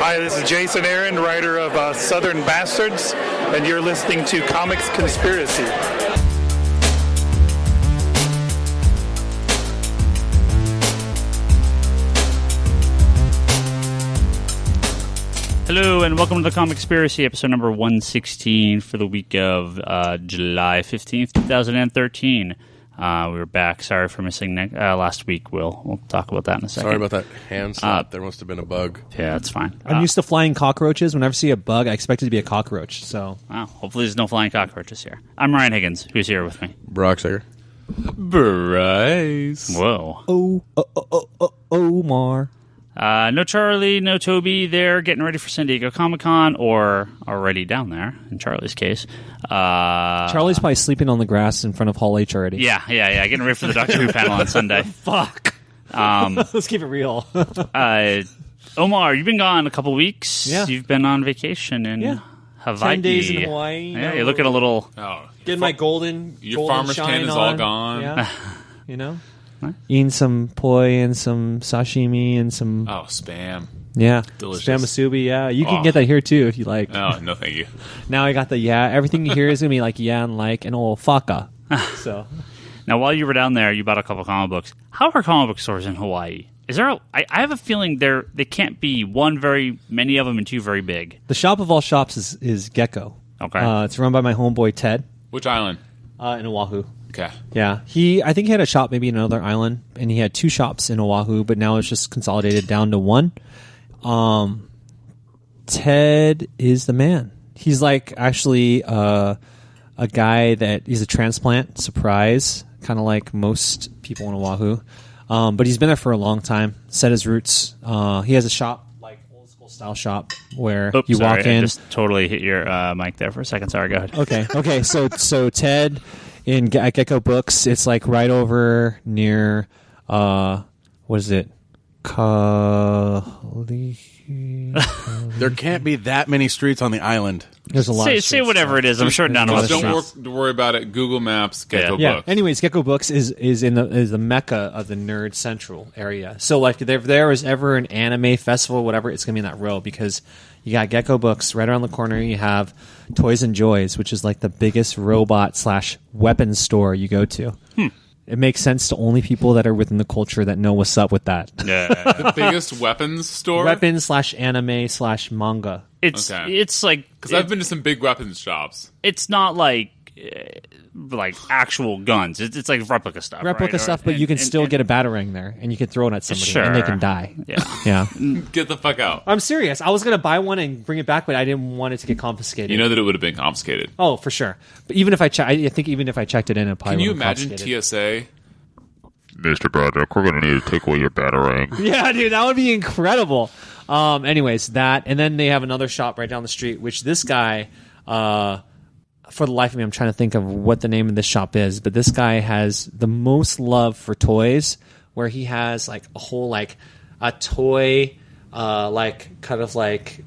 Hi, this is Jason Aaron, writer of Southern Bastards, and you're listening to Comics Conspiracy. Hello, and welcome to the Comic Conspiracy, episode number 116 for the week of July 15th, 2013. We were back. Sorry for missing last week, Will. We'll talk about that in a second. Sorry about that hand slap. There must have been a bug. Yeah, that's fine. I'm used to flying cockroaches. Whenever I see a bug, I expect it to be a cockroach. So, wow, hopefully there's no flying cockroaches here. I'm Ryan Higgins. Who's here with me? Brock's here. Bryce. Whoa. Omar. No Charlie, no Toby. They're getting ready for San Diego Comic-Con, or already down there, in Charlie's case. Charlie's probably sleeping on the grass in front of Hall H already. Yeah. Getting ready for the Doctor Who panel on Sunday. Fuck. Let's keep it real. Omar, you've been gone a couple weeks. Yeah. You've been on vacation in Hawaii. 10 days in Hawaii. Yeah, you're looking a little... Getting my golden farmer's shine tan is on. all gone. Yeah. You know? What? Eating some poi and some sashimi and some... Oh, Spam. Yeah. Delicious. Spam musubi, yeah. You can get that here, too, if you like. Oh, no, thank you. Now I got the Everything you hear is going to be like and like and faka. So... Now, while you were down there, you bought a couple comic books. How are comic book stores in Hawaii? Is there? I have a feeling they can't be one very many of them and two very big. The shop of all shops is Gecko. Okay, it's run by my homeboy Ted. Which island? In Oahu. Okay. Yeah, I think he had a shop maybe in another island, and he had two shops in Oahu, but now it's just consolidated down to one. Ted is the man. He's like actually a guy that he's a transplant surprise. Kind of like most people in Oahu. But he's been there for a long time, set his roots. He has a shop, like old school style shop, where you walk in. I just totally hit your mic there for a second. Sorry, go ahead. Okay. So Ted at Gecko Books, it's like right over near, what is it? There can't be that many streets on the island. There's a lot of streets. Say whatever it is. I'm sure down a lot of streets. Don't worry about it. Google Maps, Gecko Books. Anyways, Gecko Books is the mecca of the Nerd Central area. So like if there is ever an anime festival, whatever, it's gonna be in that row because you got Gecko Books right around the corner. You have Toys and Joys, which is like the biggest robot / weapons store you go to. It makes sense to only people that are within the culture that know what's up with that. Yeah. The biggest weapons store? Weapons / anime / manga. It's like... Because I've been to some big weapons shops. It's not like actual guns. It's like replica stuff. But you can still get a batarang there, and you can throw it at somebody, and they can die. Yeah. Get the fuck out. I'm serious. I was going to buy one and bring it back, but I didn't want it to get confiscated. You know that it would have been confiscated. Oh, for sure. But even if I think even if I checked it in, it probably Can you wouldn't imagine confiscated. TSA? Mr. Brodrock, we're going to need to take away your batarang. Yeah, dude, that would be incredible. Anyways, that, and then they have another shop right down the street, which this guy, for the life of me, I'm trying to think of what the name of this shop is, but this guy has the most love for toys, where he has like a whole like a toy like kind of like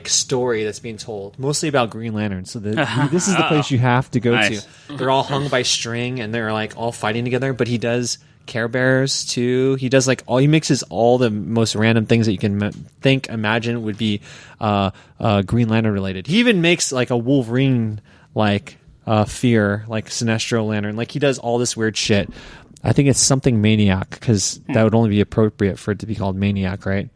story that's being told, mostly about Green Lantern. So this is the place you have to go to. They're all hung by string and they're like all fighting together. But he does Care Bears too. He does he mixes all the most random things that you can imagine would be Green Lantern related. He even makes like a Wolverine fear, like Sinestro Lantern. Like he does all this weird shit. I think it's something Maniac, because that would only be appropriate for it to be called Maniac, right?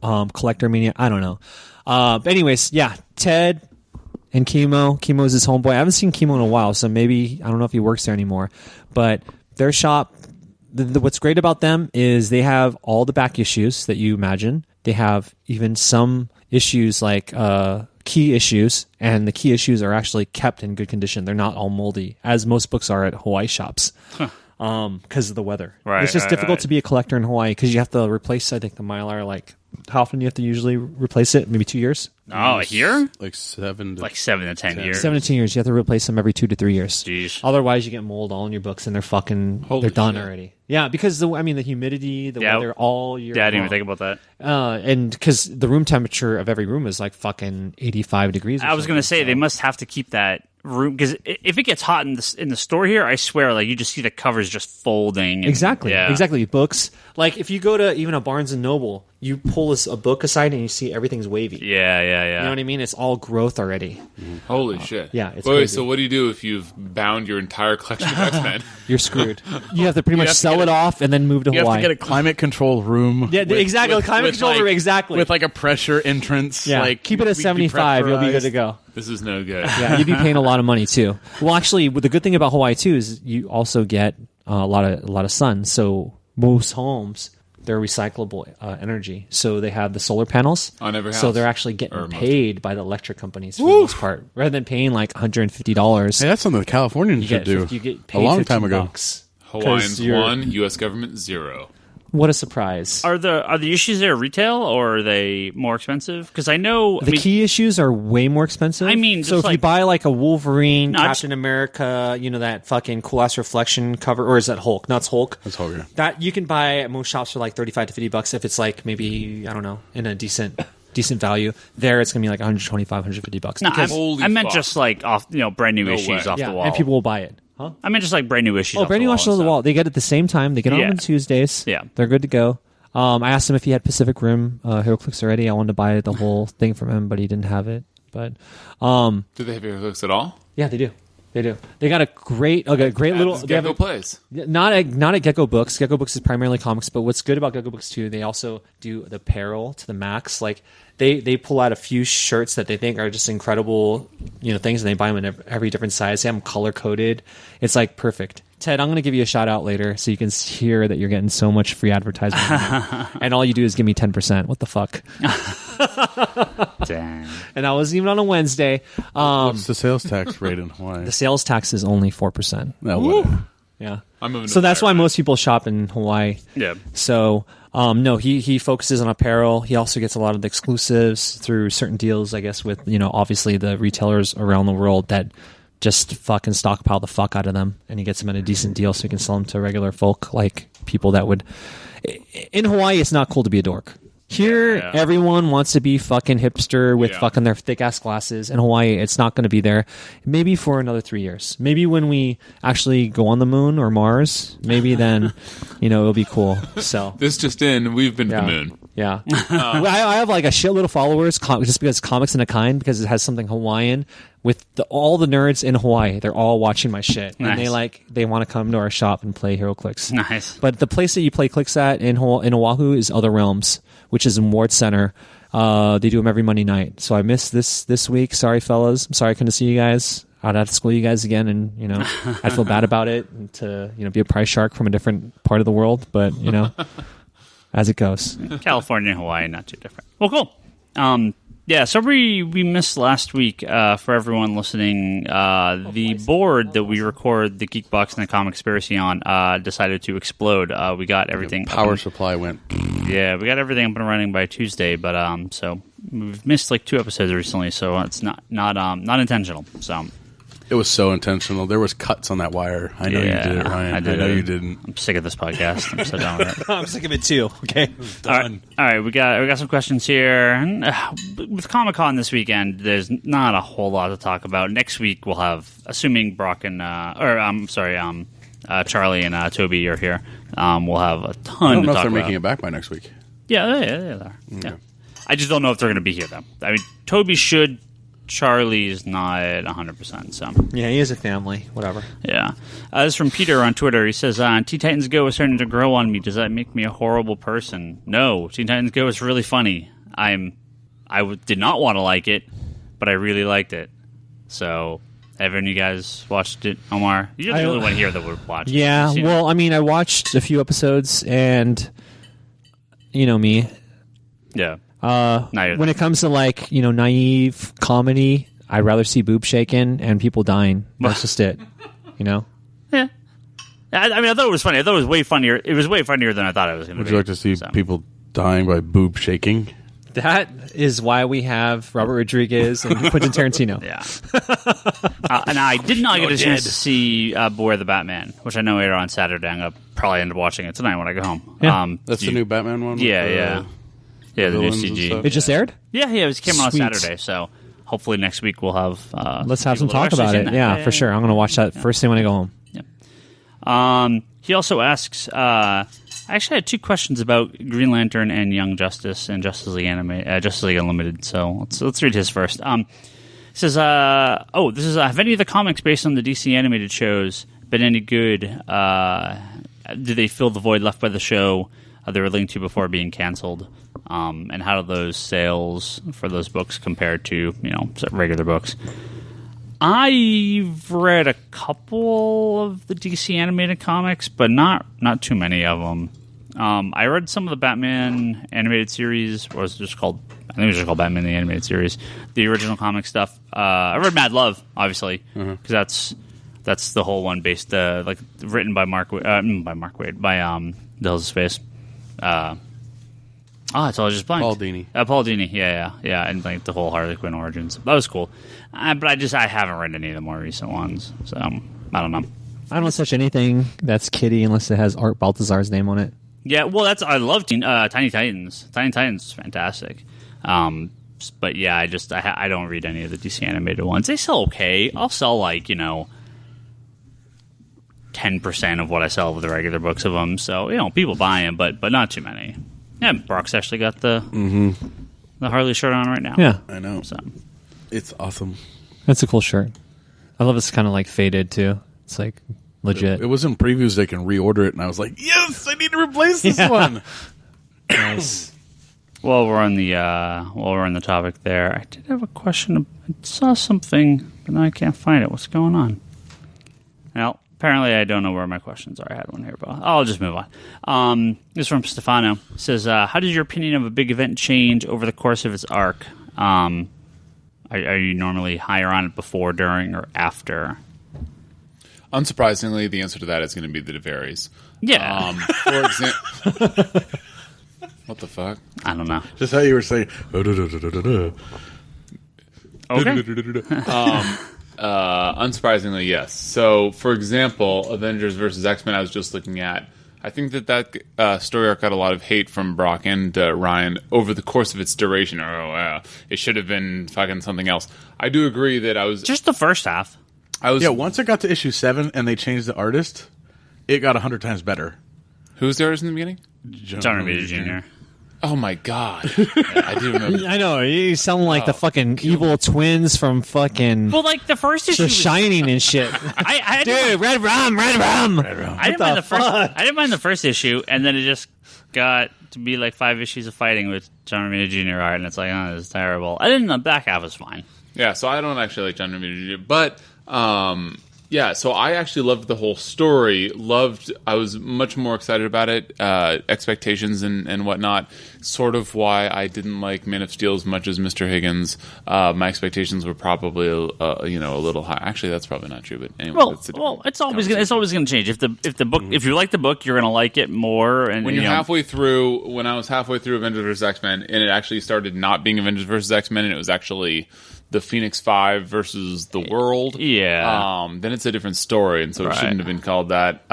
Collector Maniac. I don't know. But anyways, yeah, Ted and Chemo. Chemo's his homeboy. I haven't seen Chemo in a while, so maybe, I don't know if he works there anymore. But their shop, what's great about them is they have all the back issues that you imagine. They have even some issues like key issues, and the key issues are actually kept in good condition. They're not all moldy, as most books are at Hawaii shops. Because of the weather. Right, it's just difficult to be a collector in Hawaii because you have to replace, I think, the Mylar. Like, how often do you have to usually replace it? Maybe 2 years? Oh, a year? Like 7 to 10 years. 7 to 10 years. You have to replace them every 2 to 3 years. Jeez. Otherwise, you get mold all in your books and they're they're done already. Yeah, because the humidity, the weather all year Yeah, I didn't long. even think about that. And because the room temperature of every room is like fucking 85 degrees. I was going to say, they must have to keep that room, because if it gets hot in the store here, I swear, like you just see the covers just folding. Exactly. Yeah. Exactly. Books. Like if you go to even a Barnes and Noble, you pull a book aside and you see everything's wavy. Yeah. You know what I mean? It's all growth already. Holy shit. Yeah, it's Wait, crazy. so what do you do if you've bound your entire collection of X-Men? You're screwed. You have to pretty much have to sell get it off and then move to You have Hawaii. to get a climate controlled room. Yeah, exactly. Climate control room, exactly. With like a pressure entrance. yeah, like keep it at 75. You'll be good to go. This is no good. Yeah, you'd be paying a lot of money too. Well, actually, the good thing about Hawaii too is you also get a lot of sun. So most homes, they're recyclable energy. So they have the solar panels On every So house. they're actually Or getting most. paid by the electric companies for the most part, rather than paying like $150. Hey, that's something the Californians you should get do. you get paid a long 15 time ago. bucks. Hawaiians 'Cause you're- 1, U.S. government 0. What a surprise! Are the issues there retail, or are they more expensive? Because I know The key issues are way more expensive. I mean, so just if you like- buy like a Wolverine, No, I Captain America, that fucking cool ass reflection cover, or is that Hulk? No, it's Hulk. That's Hogan. That you can buy at most shops for like $35 to $50 if it's like maybe I don't know in a decent value. There, it's gonna be like $125, $150. No, because, Holy I meant fuck. just like off, brand new No issues way. off yeah, the wall. and people will buy it. Huh? I meant just like brand new issues. Oh, off brand new the watch on the wall. They get it at the same time. They get on Yeah. on Tuesdays. Yeah. They're good to go. I asked him if he had Pacific Rim HeroClix already. I wanted to buy the whole thing from him, but he didn't have it. But Do they have your hooks at all? yeah, they do. They do. They got a great little. At They have Gecko a, Place. not at Gecko Books. Gecko Books is primarily comics, but what's good about Gecko Books too, they also do the apparel to the max. Like they pull out a few shirts that they think are just incredible, things, and they buy them in every different size. They have them color coded. It's like perfect. Ted, I'm going to give you a shout out later so you can hear that you're getting so much free advertisement. And all you do is give me 10%. What the fuck? Dang. And I wasn't even on a Wednesday. What's the sales tax rate in Hawaii? The sales tax is only 4%. No, whatever. Yeah. I'm moving to So that's why Fire most people shop in Hawaii. Yeah. So, no, he focuses on apparel. He also gets a lot of the exclusives through certain deals, I guess, with, obviously the retailers around the world that just fucking stockpile the fuck out of them. And he gets them at a decent deal so he can sell them to regular folk, like people that would... In Hawaii, it's not cool to be a dork. Here, Yeah. everyone wants to be fucking hipster with Yeah. fucking their thick-ass glasses. In Hawaii, it's not going to be there. Maybe for another 3 years. Maybe when we actually go on the moon or Mars, maybe then, it'll be cool. So... This just in, we've been to Yeah. the moon. Yeah. I have like a shitload of followers just because Comics in a Kind, because it has something Hawaiian with all the nerds in Hawaii. They're all watching my shit. Nice. And they want to come to our shop and play HeroClix. Nice. But the place that you play clicks at in Oahu is Other Realms, which is in Ward Center. They do them every Monday night. So I missed this week. Sorry, fellas. I'm sorry I couldn't see you guys. I'd have to school you guys again, and I'd feel bad about it, and to be a price shark from a different part of the world. But as it goes. California and Hawaii, not too different. Well, cool. Yeah, so we missed last week, for everyone listening, the board that we record the Geek Box and the Comicspiracy on decided to explode. We got everything Power up supply went. yeah, we got everything up and running by Tuesday, but so we've missed like 2 episodes recently, so it's not intentional. So It was so intentional. There was cuts on that wire. I know you did it, Ryan. I did know it. you didn't. I'm sick of this podcast. I'm so done with it. I'm sick of it too. Okay. All right, we got some questions here. And, with Comic-Con this weekend, there's not a whole lot to talk about. Next week we'll have, assuming Brock and Charlie and Toby are here, we'll have a ton I don't to know if talk they're about. making it back by next week. Yeah, they are. Yeah. I just don't know if they're going to be here though. I mean, Toby should. Charlie's not 100%. So Yeah, he is a family. Whatever. yeah. This is from Peter on Twitter. He says, Teen Titans Go is starting to grow on me. Does that make me a horrible person? No. Teen Titans Go is really funny. Did not want to like it, but I really liked it. So, have any of you guys watched it, Omar? You're the only one here that would watch it. Yeah, You've seen well, I mean, I watched a few episodes, and you know me. it? Yeah. Neither. When it comes to like naive comedy, I'd rather see boob shaking and people dying. That's just it. Yeah. I mean, I thought it was funny. I thought it was way funnier. It was way funnier than I thought it was going to be. Would you like to see people dying by boob shaking? That is why we have Robert Rodriguez and Quentin Tarantino. Yeah. And I did not get a chance to see Beware the Batman, which I know aired on Saturday. I'm going to probably end up watching it tonight when I go home. Yeah. That's the new Batman one? Yeah, with yeah. Yeah, the new villains and CG. stuff? It just aired? Yeah, it came out on Sweet. Saturday, so hopefully next week we'll have. Let's have some people that talk about actually it. seen that. Yeah, for sure. I'm going to watch that first thing when I go home. He also asks. I actually had 2 questions about Green Lantern and Young Justice and Justice League Unlimited. So let's read his first. He says, this is have any of the comics based on the DC animated shows been any good? Do they fill the void left by the show they were linked to before being canceled? And how do those sales for those books compare to regular books? I've read a couple of the DC animated comics, but not too many of them. I read some of the Batman animated series, or was it just called? I think it was just called Batman the Animated Series, the original comic stuff. I read Mad Love, obviously, because that's the whole one based, written by Mark Waid, The Hills of Space. It's all just blank. Paul Dini. Paul Dini, yeah, and like the whole Harley Quinn origins. That was cool. But I haven't read any of the more recent ones, so I don't know. I don't touch anything that's Kitty unless it has Art Baltazar's name on it. Yeah, well, I love Tiny Titans. Tiny Titans is fantastic. But yeah, I don't read any of the DC animated ones. They sell okay. I'll sell 10% of what I sell of the regular books of them. So people buy them, but not too many. Yeah, Brock's actually got the Harley shirt on right now. Yeah, I know. So It's awesome. that's a cool shirt. I love it's kind of faded too. It's legit. It was in previews. They can reorder it, and I was like, yes, I need to replace this one. Nice. while we're on the topic there, I did have a question. I saw something, but now I can't find it. What's going on? Well, apparently I don't know where my questions are. I had one here, but I'll just move on. This is from Stefano. It says, how did your opinion of a big event change over the course of its arc? Are you normally higher on it before, during, or after? Unsurprisingly, the answer to that is going to be that it varies. Yeah. For example, what the fuck? I don't know. Just how you were saying. Okay. Unsurprisingly, yes. So, for example, Avengers versus X-Men, I was just looking at. I think that story arc got a lot of hate from Brock and Ryan over the course of its duration. It should have been fucking something else. I do agree that I was Just the first half. Once it got to issue 7 and they changed the artist, it got 100 times better. Who's the artist in the beginning? John Romita Jr. Oh my god! I do remember. I know, you sound like the fucking evil twins from fucking Well, the first issue. The Shining and shit. I Dude, red rum. I didn't mind I didn't mind the first issue, and then it just got to be 5 issues of fighting with John Romita Jr. art, and it's this is terrible. I didn't. The back half was fine. Yeah, so I don't actually like John Romita Jr., but so I actually loved the whole story. I was much more excited about it. Expectations and whatnot. Sort of why I didn't like Man of Steel as much as Mr. Higgins. My expectations were probably a little high. Actually, that's probably not true. But anyway, it's always gonna change. If the book, if you like the book, you're gonna like it more. And when you're halfway through, when I was halfway through Avengers vs. X-Men, and it actually started not being Avengers vs. X-Men, and it was actually the Phoenix 5 versus the world. Yeah. Then it's a different story, and so it shouldn't have been called that.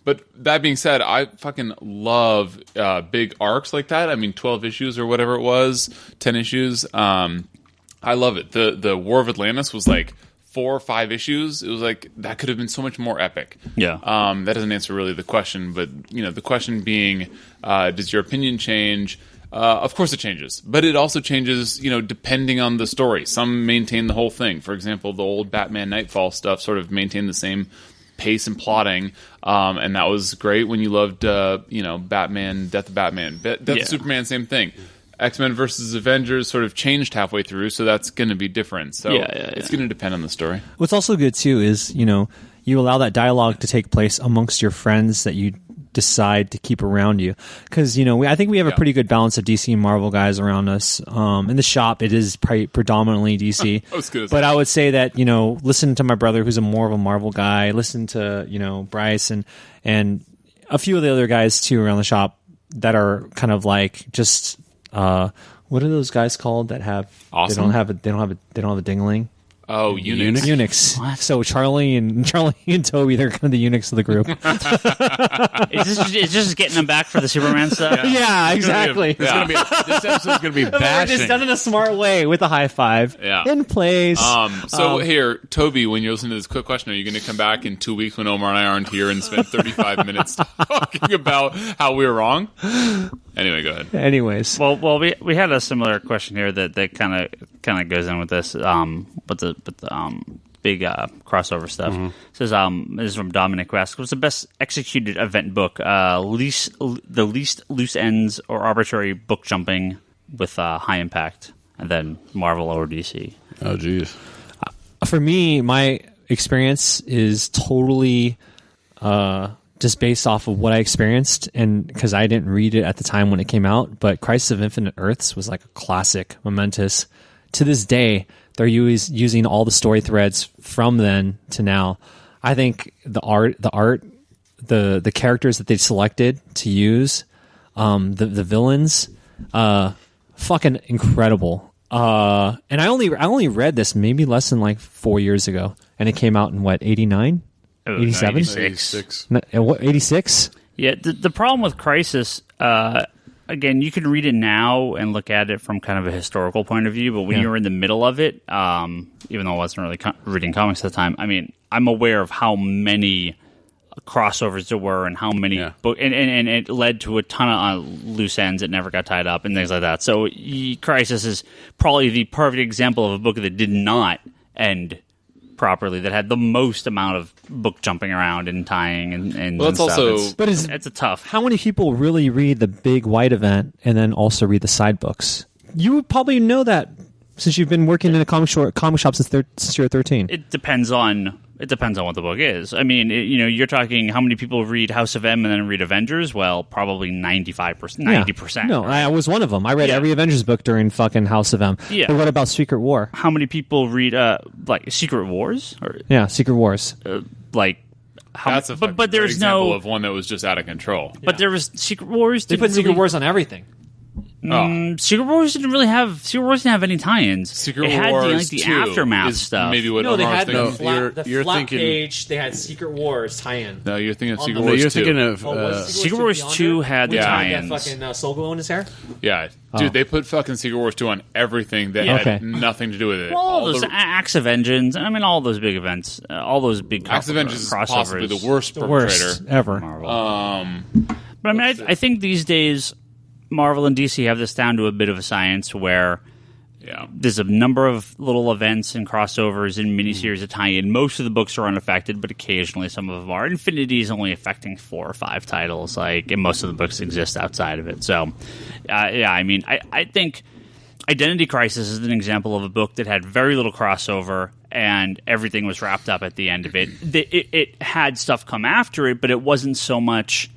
But that being said, I fucking love big arcs like that. I mean, 12 issues or whatever it was, 10 issues. I love it. The War of Atlantis was 4 or 5 issues. It was that could have been so much more epic. Yeah. That doesn't answer really the question, but the question being, does your opinion change? Of course it changes, but it also changes, depending on the story. Some maintain the whole thing. For example, the old Batman Nightfall stuff sort of maintained the same pace and plotting, and that was great when you loved, Batman, Death of Batman, Death of Superman, same thing. X-Men versus Avengers sort of changed halfway through, so that's going to be different. So it's going to depend on the story. What's also good, too, is, you allow that dialogue to take place amongst your friends that you decide to keep around you, because I think we have a pretty good balance of DC and Marvel guys around us. In the shop, it is predominantly DC. But I would say that listen to my brother, who's more of a Marvel guy. Listen to Bryce and a few of the other guys too around the shop that are kind of just what are those guys called that have awesome. They don't have a dingling. Oh, Unix. Unix. So Charlie and Toby, they're kind of the Unix of the group. It's just getting them back for the Superman stuff. Yeah, exactly. This episode's going to be bashing. It's done in a smart way with a high five. Yeah. In place. Here, Toby, when you're listening to this quick question, are you going to come back in 2 weeks when Omar and I aren't here and spend 35 minutes talking about how we were wrong? Anyway, go ahead. Anyways. Well, we had a similar question here that kind of goes in with this, with the big crossover stuff. It says, this is from Dominic West. What's the best executed event book? The least loose ends or arbitrary book jumping with high impact, and then Marvel or DC. Oh, geez. For me, my experience is totally just based off of what I experienced, and because I didn't read it at the time when it came out, but Crisis of Infinite Earths was like a classic, momentous. To this day, they're using all the story threads from then to now. I think the art, the characters that they selected to use, the villains, fucking incredible. And I only read this maybe less than like 4 years ago, and it came out in what, 89? 87? 86. 86? Yeah, the problem with Crisis, again, you can read it now and look at it from kind of a historical point of view, but when you're in the middle of it, even though I wasn't really reading comics at the time, I mean, I'm aware of how many crossovers there were and how many and it led to a ton of loose ends that never got tied up and things like that. So Crisis is probably the perfect example of a book that did not end properly, that had the most amount of book jumping around and tying and Well, that's and stuff. also- It's a tough. How many people really read the big white event and then also read the side books? You would probably know that since you've been working in a comic shop since you're 13. It depends on what the book is. I mean, you're talking how many people read House of M and then read Avengers? Well, probably 95%, 90%. No, I was one of them. I read every Avengers book during fucking House of M. Yeah. But what about Secret War? How many people read like Secret Wars? Or Yeah, Secret Wars. like how? That's a but great there's example no. of one that was just out of control. But there was Secret Wars. They put Secret Wars on everything. Secret Wars didn't have any tie-ins. Secret it had Wars the 2 aftermath is stuff. maybe what No, they Omar was had thinking. the flat, No, you're flat thinking- page. They had Secret Wars tie-in. No, you're thinking of Secret No, Wars you're 2. thinking of Secret Wars 2 had the Yeah. tie-ins. That fucking soul glow in his hair? Yeah. Dude, they put fucking Secret Wars 2 on everything that Yeah. had nothing to do with it. Well, all those the Acts of Vengeance. I mean, all those big events, all those big Acts of Vengeance is crossovers. possibly the worst perpetrator. Worst ever. But I mean, I think these days Marvel and DC have this down to a bit of a science where there's a number of little events and crossovers and miniseries that tie in. Most of the books are unaffected, but occasionally some of them are. Infinity is only affecting 4 or 5 titles, and most of the books exist outside of it. So, I mean, I think Identity Crisis is an example of a book that had very little crossover and everything was wrapped up at the end of it. It had stuff come after it, but it wasn't so much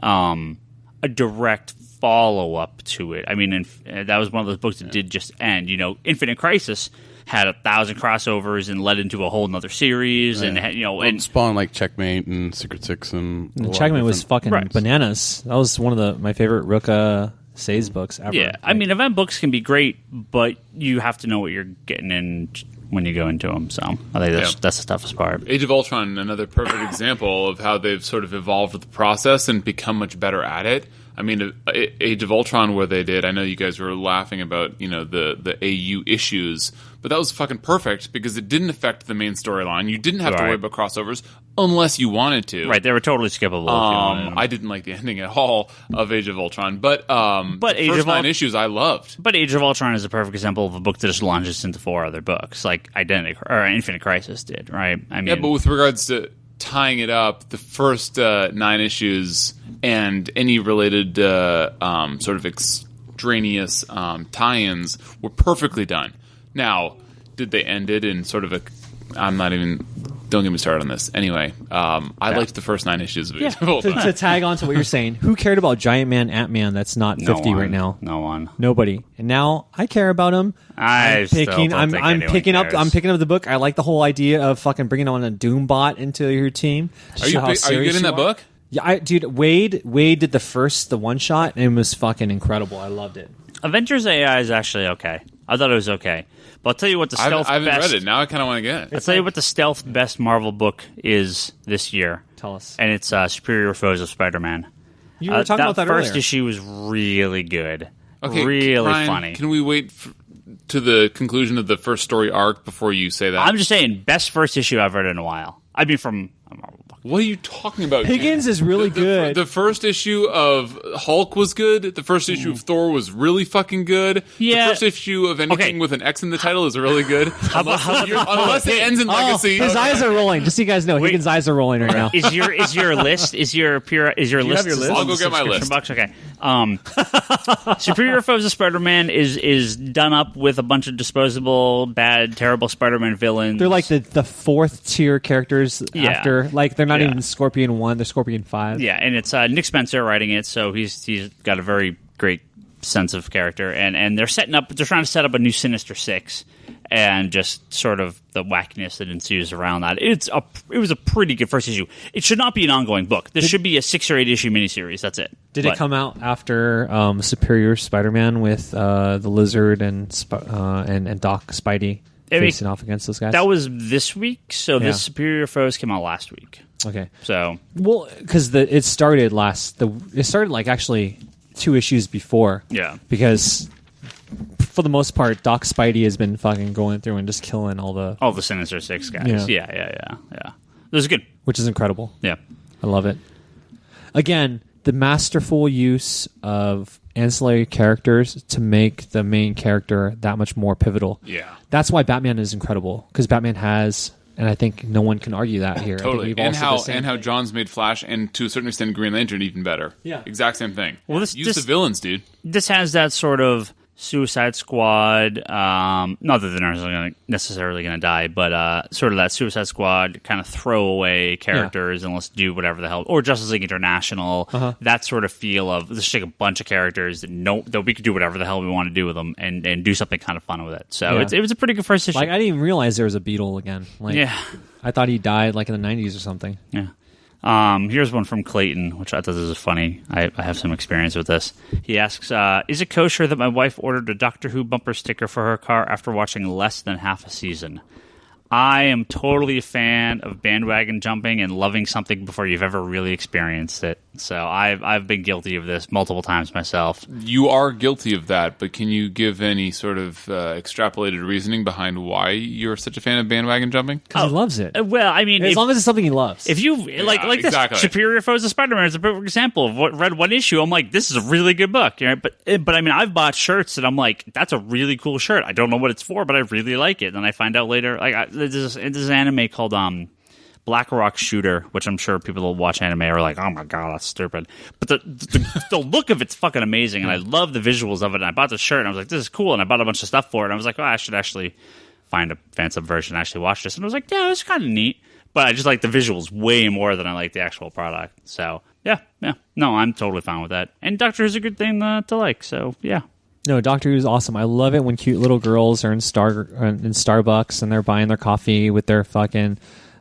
a direct follow-up to it. I mean, that was one of those books that did just end. Infinite Crisis had 1,000 crossovers and led into a whole nother series, and and spawned like Checkmate and Secret Six and Checkmate was fucking Right. bananas. That was one of my favorite Ruka Say's books ever. Yeah, I mean, event books can be great, but you have to know what you're getting in when you go into them. So I think that's the toughest part. Age of Ultron, another perfect example of how they've sort of evolved with the process and become much better at it. I mean, Age of Ultron, where they did, I know you guys were laughing about, the AU issues, but that was fucking perfect because it didn't affect the main storyline. You didn't have to worry about crossovers unless you wanted to. Right, they were totally skippable. If you wanted them. I didn't like the ending at all of Age of Ultron, but the Age first of 9 issues I loved. But Age of Ultron is a perfect example of a book that just launches into 4 other books, like Infinite Crisis did, right? I mean, Yeah, but with regards to tying it up, the first 9 issues and any related sort of extraneous tie-ins were perfectly done. Now, did they end it in sort of a... Don't get me started on this. Anyway, I liked the first 9 issues of Age of Ultron. to tag on to what you're saying, who cared about Giant Man, Ant-Man that's not 50 right now? No one. Nobody. And now I care about him. I'm picking up the book. I like the whole idea of fucking bringing on a Doom bot into your team. Are you getting that book? Yeah, dude, Wade did the one shot and it was fucking incredible. I loved it. Avengers AI is actually okay. I thought it was okay. But I'll tell you what the stealth I haven't best. read it. Now I kind of want to get it. I'll tell you what the stealth best Marvel book is this year. Tell us. And it's Superior Foes of Spider-Man. You were talking about that first earlier. issue was really good. Okay, really Ryan, funny. Can we wait to the conclusion of the first story arc before you say that? I'm just saying, best first issue I've read in a while. I mean, from a Marvel book. What are you talking about? Higgins is really good. The first issue of Hulk was good. The first issue of Thor was really fucking good. Yeah. The first issue of anything with an X in the title is really good. Unless it ends in Legacy. His eyes are rolling. Just so you guys know, Higgins' eyes are rolling right now. Is your list? Is your list? have your list? I'll go get my list. Bucks? Okay. Superior Foes of Spider-Man is done up with a bunch of disposable, bad, terrible Spider-Man villains. They're like the fourth tier characters Yeah. after. Like they're not Yeah. even Scorpion 1, they're Scorpion 5. Yeah, and it's Nick Spencer writing it, so he's got a very great sense of character, and they're trying to set up a new Sinister Six, and just sort of the wackiness that ensues around that. It was a pretty good first issue. It should not be an ongoing book. This should be a 6 or 8 issue miniseries. That's it. Did it come out after Superior Spider-Man with the Lizard and Doc Spidey facing off against those guys? That was this week, so this Superior Foes came out last week. Okay. So Well, because it started like actually 2 issues before. Yeah. Because for the most part, Doc Spidey has been fucking going through and just killing all the Sinister Six guys. Yeah. It was good. which is incredible. Yeah. I love it. Again, the masterful use of ancillary characters to make the main character that much more pivotal. Yeah. That's why Batman is incredible, because Batman has, and I think no one can argue that here. I think Totally. we've all And said the how same thing. John's made Flash and to a certain extent Green Lantern even better. Yeah. Exact same thing. Well, Use the villains, dude. This has that sort of Suicide Squad, not that they're necessarily going to die, but sort of that Suicide Squad kind of throwaway characters and let's do whatever the hell, or Justice League International, that sort of feel of let's take a bunch of characters that we could do whatever the hell we want to do with them and do something kind of fun with it. So it was a pretty good first issue. Like, I didn't even realize there was a Beetle again. Like, Yeah. I thought he died like in the 90s or something. Yeah. Here's one from Clayton, which I thought this was funny. I have some experience with this. He asks, is it kosher that my wife ordered a Doctor Who bumper sticker for her car after watching less than half a season? I am totally a fan of bandwagon jumping and loving something before you've ever really experienced it. So I've been guilty of this multiple times myself. You are guilty of that, but can you give any sort of extrapolated reasoning behind why you're such a fan of bandwagon jumping? Because he loves it. Well, I mean, As long as it's something he loves. if you like exactly. this Superior Foes of Spider-Man is a perfect example of what read one issue. I'm like, this is a really good book, you know? But I mean, I've bought shirts that I'm like, that's a really cool shirt. I don't know what it's for, but I really like it. And I find out later, like there's an anime called Black Rock Shooter, which I'm sure people that watch anime are like, oh my god, that's stupid. But the look of it's fucking amazing, and I love the visuals of it. And I bought the shirt, and I was like, this is cool. And I bought a bunch of stuff for it. And I was like, oh, I should actually find a fan-sub version and actually watch this. And I was like, yeah, it's kind of neat. But I just like the visuals way more than I like the actual product. So yeah. No, I'm totally fine with that. And Doctor Who's a good thing to like. So yeah. No, Doctor Who's awesome. I love it when cute little girls are in Starbucks and they're buying their coffee with their fucking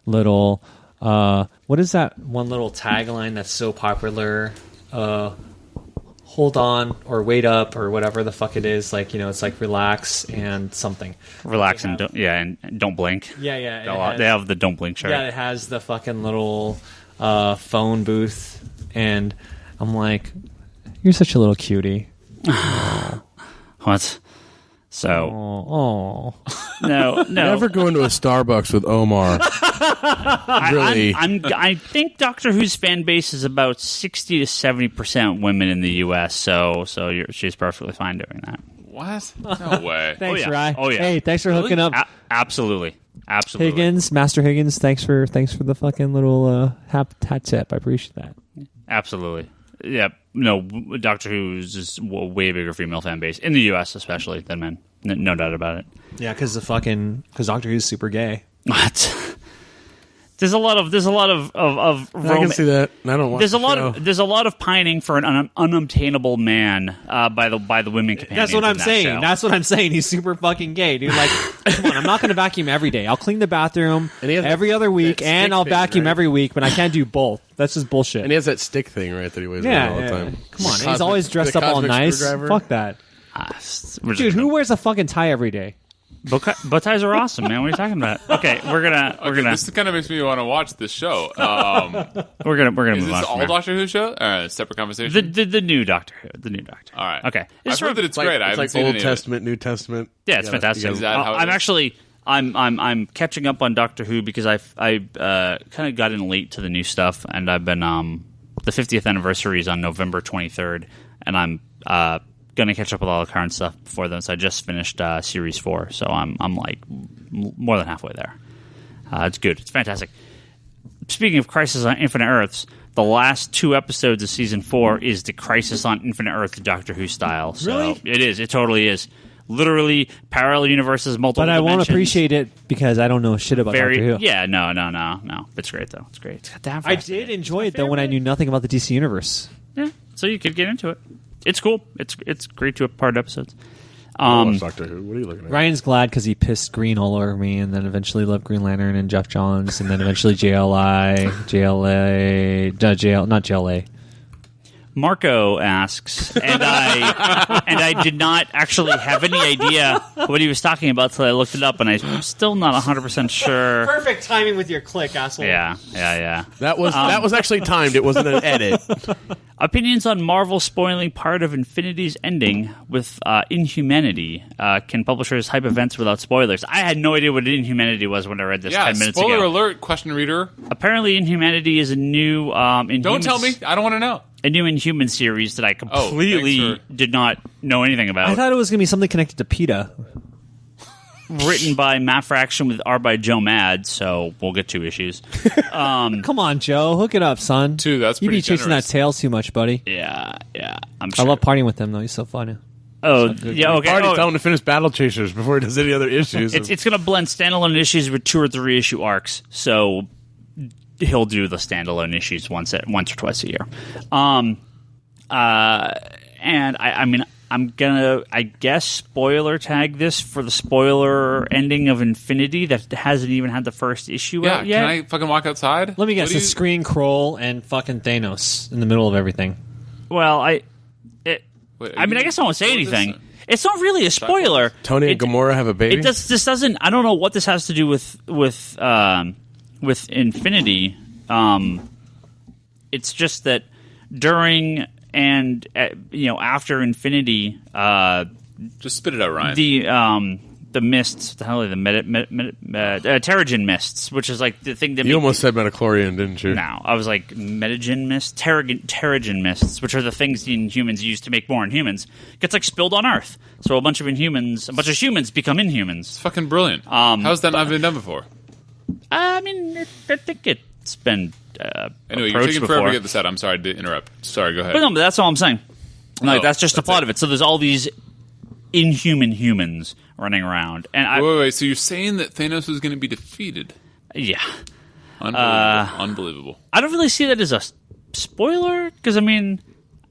little what is that one little tagline that's so popular? Hold on or wait up or whatever the fuck it is. Like, you know, it's like relax and something. Relax and don't blink. Yeah. They have the don't blink shirt. Yeah, it has the fucking little phone booth, and I'm like, you're such a little cutie. What? So Oh. no. Never go into a Starbucks with Omar. Really? I think Doctor Who's fan base is about 60 to 70% women in the U.S. So she's perfectly fine doing that. What? No way. Thanks, yeah. Rye. Oh, yeah. Hey, thanks for hooking up. Absolutely. Higgins, Master Higgins, thanks for the fucking little hat tip. I appreciate that. Absolutely. Yeah. No, Doctor Who's just a way bigger female fan base in the U.S. especially than men. No doubt about it. Yeah, because Doctor Who's super gay. What? There's a lot of I can see that. And I don't want. There's a lot of pining for an unobtainable man by the women companions. That's what I'm in that saying. show. That's what I'm saying. He's super fucking gay, dude. Like, come on, I'm not going to vacuum every day. I'll clean the bathroom And he has every that- other week, that and stick I'll thing, vacuum right? every week, but I can't do both. That's just bullshit. And he has that stick thing, right, that he wears around all the time. Come on, The he's always dressed up all cosmic nice. screwdriver. Fuck that. Dude, who wears a fucking tie every day? Bow ties are awesome, man. What are you talking about? Okay, we're gonna. This kind of makes me want to watch this show. We're gonna Is move this on. all from here. Doctor Who show? Separate conversation. The new Doctor Who. The new Doctor. All right. Okay. I've heard that it's great. I It's haven't like seen Old any of it. Testament, New Testament. Yeah, it's fantastic. Is that how it I'm is? actually I'm catching up on Doctor Who because I kind of got in late to the new stuff, and I've been the 50th anniversary is on November 23rd, and I'm going to catch up with all the current stuff before then. So I just finished Series 4, so I'm like more than halfway there. It's good. It's fantastic. Speaking of Crisis on Infinite Earths, the last 2 episodes of Season 4 is the Crisis on Infinite Earth Doctor Who style. So Really? It is. It totally is. Literally parallel universes, multiple But I dimensions. won't appreciate it because I don't know shit about Doctor Who. Yeah, no. It's great, though. It's great. It's goddamn I fascinating. did enjoy it, though, when I knew nothing about the DC Universe. Yeah, so you could get into it. It's cool. It's great to have part episodes. Watch Doctor Who. What are you looking at? Ryan's glad because he pissed green all over me, and then eventually loved Green Lantern and Jeff Johns, and then eventually not JLA. Marco asks, and I did not actually have any idea what he was talking about till I looked it up, and I'm still not 100% sure. Perfect timing with your click, asshole. Yeah. That was actually timed. It wasn't an edit. Opinions on Marvel spoiling part of Infinity's ending with Inhumanity. Can publishers hype events without spoilers? I had no idea what Inhumanity was when I read this 10 minutes spoiler ago. alert, question reader. Apparently, Inhumanity is a new Inhumans, Don't tell me. I don't want to know. a new Inhuman series that I completely thanks did not know anything about. I thought it was going to be something connected to PETA. Written by Matt Fraction with art by Joe Mad, so we'll get 2 issues. Come on, Joe. Hook it up, son. 2, that's You be pretty chasing generous. that tail too much, buddy. Yeah. I'm I sure. love partying with him, though. He's so funny. Oh, yeah, okay. Already Oh, tell him to finish Battle Chasers before he does any other issues. it's going to blend standalone issues with 2 or 3 issue arcs, so he'll do the standalone issues once or twice a year. And I mean, I'm gonna, I guess, spoiler tag this for the spoiler ending of Infinity that hasn't even had the first issue out yet. Can I fucking walk outside? Let me guess. What do It's Screen Kroll and fucking Thanos in the middle of everything. Well, I Wait, mean, I guess I won't say what is anything. this? It's not really a spoiler. Tony and Gamora have a baby. It does. This doesn't. I don't know what this has to do with Infinity. It's just that during and after Infinity, Just spit it out, Ryan. the mists, the hell are the Terrigen mists, which is like the thing that You almost said metachlorian, didn't you? No, I was like Medigen mists, Terrigen mists, which are the things the Inhumans use to make more Inhumans, gets like spilled on Earth. So a bunch of humans become Inhumans. It's fucking brilliant. How's that not been done before? I mean, I think it's been Anyway, you're approached taking forever before. to get this out. I'm sorry to interrupt. Sorry, go ahead. But no, but that's all I'm saying. Like, Oh, that's just the that's plot it. of it. So there's all these inhuman humans running around, and Wait. So you're saying that Thanos is going to be defeated? yeah, Unbelievable. I don't really see that as a spoiler because I mean,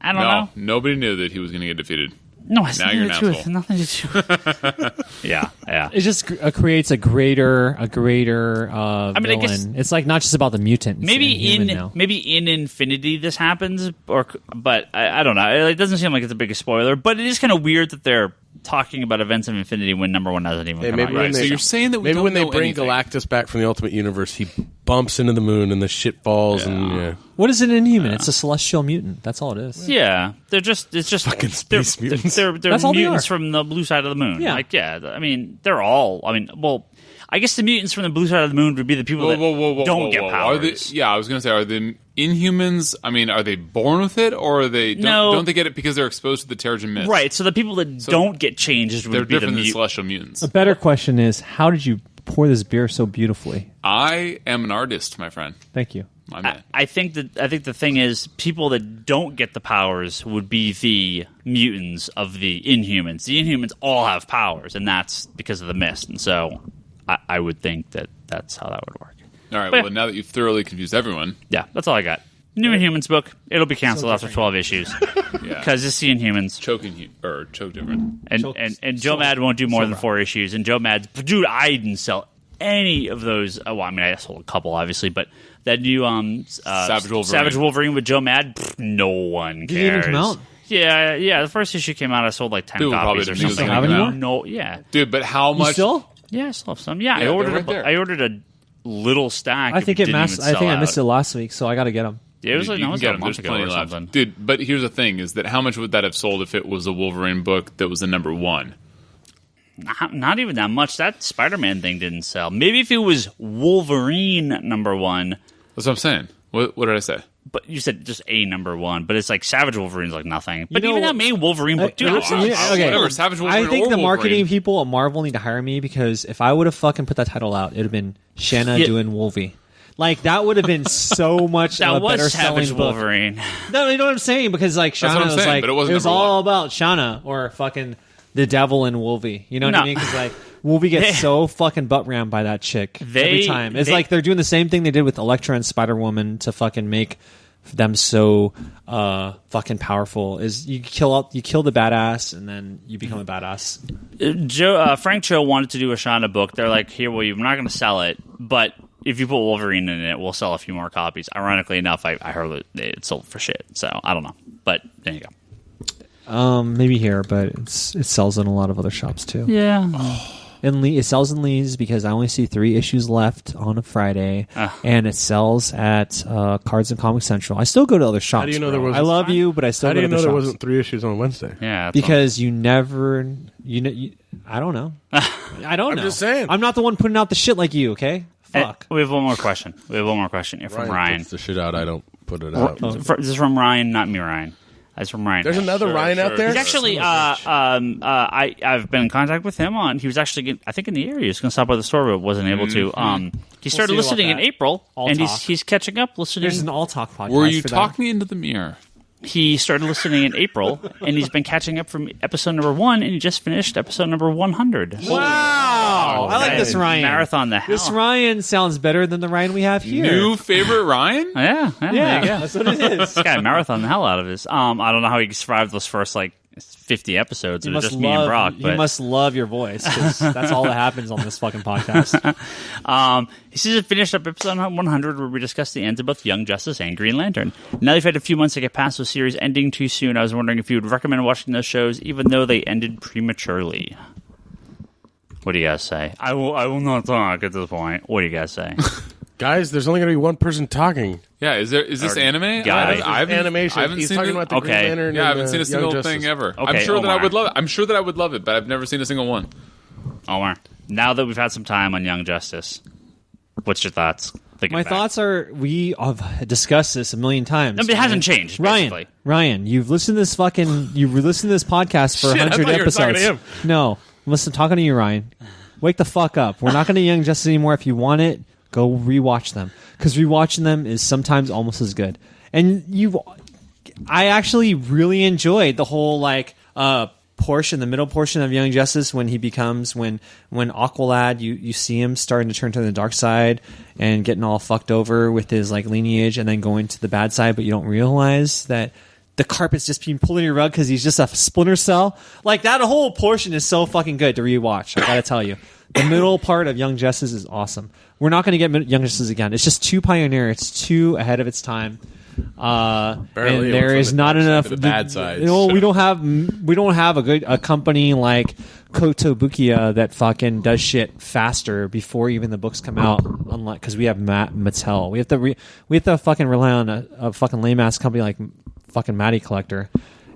I don't know. Nobody knew that he was going to get defeated. No, it's Now you're an nothing to do with yeah. It just creates a greater I mean, I villain. guess- It's like not just about the mutant. It's Maybe Inhuman now. maybe in Infinity this happens, but I don't know. It doesn't seem like it's a big spoiler, but it is kind of weird that they're talking about events of Infinity when number 1 hasn't even Hey, come maybe out when yet. So they- you're saying that we Maybe don't when they know bring anything. Galactus back from the Ultimate Universe, he bumps into the moon and the shit falls. And What is an Inhuman? It's a celestial mutant. That's all it is. Yeah, it's just Fucking space mutants. They're That's all they mutants are. from the blue side of the moon. Yeah. Like, yeah. I mean, they're all. I mean, well, I guess the mutants from the blue side of the moon would be the people that don't get powers. I was going to say, are the Inhumans? I mean, are they born with it, or are they? No. Don't they get it because they're exposed to the Terrigen mist? Right. So the people that don't get changes They're would be the different than mutants. celestial mutants. A better question is, how did you pour this beer so beautifully? I am an artist, my friend. Thank you. My man. I think the thing is, people that don't get the powers would be the mutants of the Inhumans. The Inhumans all have powers, and that's because of the mist. And so, I would think that that's how that would work. All right. But Well, now that you've thoroughly confused everyone, Yeah, that's all I got. New Inhumans book. It'll be canceled after 12 issues yeah, because it's the Inhumans. choked different. And Joe Mad won't do more than 4 issues. And Joe Mad's, dude, I didn't sell any of those. Well, I mean, I sold a couple, obviously, but that new Savage Wolverine. Savage Wolverine with Joe Mad, no one cares. Did it even come out? Yeah. The first issue came out. I sold like 10 Dude, copies probably or didn't something. have anymore? No, yeah. Dude, but how You much? still? Yeah, I still have some. Yeah, Yeah, I ordered they're right there. I ordered a little stack. I think didn't even I sell think I missed out. it last week, so I got to get them. Yeah, it was like, You no, it can was get a them. month There's ago plenty or left. something. Dude, but here's the thing: is that how much would that have sold if it was a Wolverine book that was a number 1? Not even that much. That Spider-Man thing didn't sell. Maybe if it was Wolverine number 1. That's what I'm saying. What did I say? But you said just a number 1. But it's like Savage Wolverine's like nothing. But You know even that what- main Wolverine book, dude. Whatever, Savage Wolverine I think or the marketing Wolverine. people at Marvel need to hire me because if I would have fucking put that title out, it'd have been Shanna Yeah. doing Wolvie. Like that would have been so much That of a was better Savage selling book. Wolverine. No, you know what I'm saying? Because like what Shanna I'm was saying, like but it wasn't number all 1. about Shanna or fucking the devil and Wolvie. You know what I No. mean? Because like Wolvie gets so fucking butt rammed by that chick every time. It's like they're doing the same thing they did with Elektra and Spider Woman to fucking make them so fucking powerful. Is you kill the badass and then you become a badass. Frank Cho wanted to do a Shauna book. They're like, here, well, we're not going to sell it, but if you put Wolverine in it, we'll sell a few more copies. Ironically enough, I heard that it sold for shit, so I don't know. But there you go. Maybe here, but it sells in a lot of other shops too. Yeah. And it sells in Lee's because I only see 3 issues left on a Friday, and it sells at Cards and Comic Central. I still go to other shops. How do you know bro. there was? I love you, but I still How go do you to know other there shops. wasn't 3 issues on Wednesday? Yeah. Because you never, I don't know. I don't know. just saying. I'm not the one putting out the shit like you. Okay, fuck. We have one more question. Here from Ryan. puts the shit out. I don't put it out. This is from Ryan, not me, Ryan. That's from Ryan. There's another Ryan out there. He's actually, I've been in contact with him he was actually, I think in the area. He was going to stop by the store, but wasn't able to. He started see about listening in that. April, All and talk. he's catching up listening. There's an all talk podcast. Were you for that. talking into the mirror? He started listening in April, and he's been catching up from episode number 1, and he just finished episode number 100. Wow, I like this Ryan. Marathon the hell. This Ryan sounds better than the Ryan we have here. New favorite Ryan? Yeah, there you go. That's what it is. This guy marathon the hell out of his. I don't know how he survived those first 50 episodes. It was just me and Brock. You must love your voice because that's all that happens on this fucking podcast. He says it finished up episode 100 where we discussed the ends of both Young Justice and Green Lantern. Now you've had a few months to get past the series ending too soon. I was wondering if you would recommend watching those shows even though they ended prematurely. What do you guys say? I will not talk at this point. What do you guys say? Guys, there's only going to be one person talking. Yeah, is this anime? guy. I haven't- Animation. I haven't He's seen talking it. about the Okay. Green Lantern. Yeah, I and, haven't seen a Young single Justice. thing ever. Okay, I'm sure that I Omar. would love it. I'm sure that I would love it, but I've never seen a single one. Omar, now that we've had some time on Young Justice, what's your thoughts? Thinking My back. thoughts are we have discussed this a million times. No, but it hasn't changed, basically. Ryan, you've listened to this podcast for Shit, I 100 thought you were episodes. talking to him. No, listen, talking to you, Ryan. Wake the fuck up. We're not going to Young Justice anymore. If you want it, go rewatch them because rewatching them is sometimes almost as good. And I actually really enjoyed the whole the middle portion of Young Justice when he becomes when Aqualad you see him starting to turn to the dark side and getting all fucked over with his lineage and then going to the bad side, but you don't realize that the carpet's just being pulled in your rug because he's just a splinter cell. Like that whole portion is so fucking good to rewatch. I gotta tell you, the middle part of Young Justice is awesome. We're not going to get Young Justice again. It's just too pioneer. It's too ahead of its time. Apparently And it there went is from the not dark side enough. to the bad side, You know, so. we don't have a company like Kotobukiya that fucking does shit faster before even the books come out. Unlike because we have Mattel, we have to fucking rely on a fucking lame ass company like fucking Matty Collector.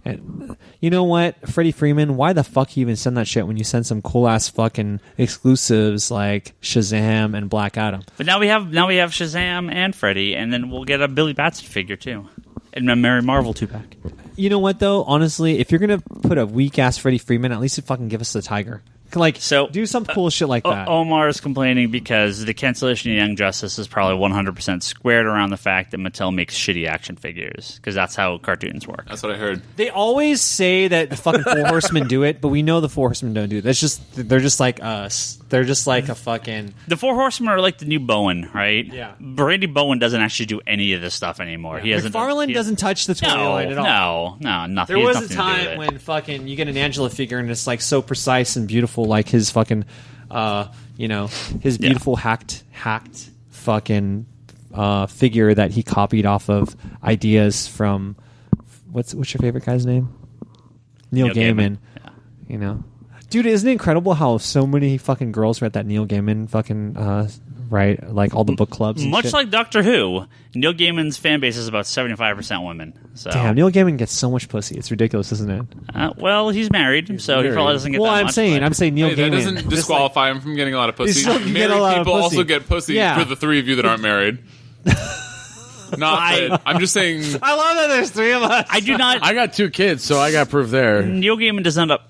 And you know what, Freddie Freeman, why the fuck you even send that shit when you send some cool ass fucking exclusives like Shazam and Black Adam? But now we have Shazam and Freddy, and then we'll get a Billy Batson figure too, and a Mary Marvel 2-pack. You know what though? Honestly, if you're gonna put a weak ass Freddie Freeman, at least fucking give us the Tiger. Do some cool shit like that. Omar is complaining because the cancellation of Young Justice is probably 100% squared around the fact that Mattel makes shitty action figures because that's how cartoons work. That's what I heard. They always say that the fucking Four Horsemen do it, but we know the Four Horsemen don't do it. They're just like us. They're just like a fucking. The Four Horsemen are like the new Bowen, right? Yeah. Brady Bowen doesn't actually do any of this stuff anymore. He hasn't. McFarlane doesn't touch the toy line at all. No, nothing. There He has was a nothing to do with time it. when fucking you get an Angela figure and it's like so precise and beautiful, like his fucking, his beautiful hacked fucking figure that he copied off of ideas from what's your favorite guy's name? Neil Gaiman. Yeah. You know, dude, isn't it incredible how so many fucking girls read that Neil Gaiman fucking right, like all the book clubs. And Much shit. like Doctor Who, Neil Gaiman's fan base is about 75% women. So. Damn, Neil Gaiman gets so much pussy. It's ridiculous, isn't it? Well, he's married, so he probably doesn't get Well, that I'm much. saying Neil Hey, Gaiman. that doesn't disqualify him from getting a lot of pussy. still get Married a lot of people pussy. also get pussy Yeah. for the three of you that aren't married. I'm just saying. I love that there's three of us. I do not. I got 2 kids, so I got proof there. Neil Gaiman does not.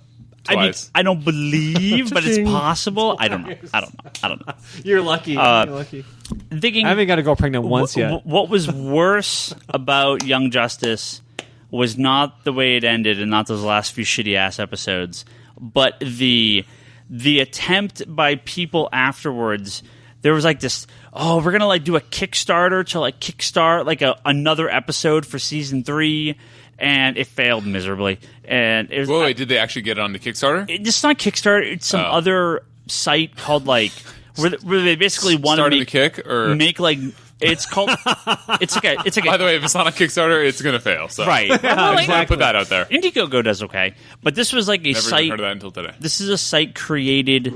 I mean, Twice. I don't believe, but it's possible. I don't know. You're lucky. You're lucky. Thinking, I haven't got a girl pregnant once yet. What was worse about Young Justice was not the way it ended and not those last few shitty ass episodes, but the attempt by people afterwards. There was like this. Oh, we're gonna like do a Kickstarter to like kickstart like another episode for season 3. And it failed miserably. And it was, Wait, did they actually get it on the Kickstarter? it's not Kickstarter. It's some other site called like where they basically want to Started the make, kick, or make like it's called. It's like by the way, if it's not on Kickstarter, it's gonna fail. So right. I just want to put that out there. Indiegogo does okay, but this was like a Never site. even heard of that until today. This is a site created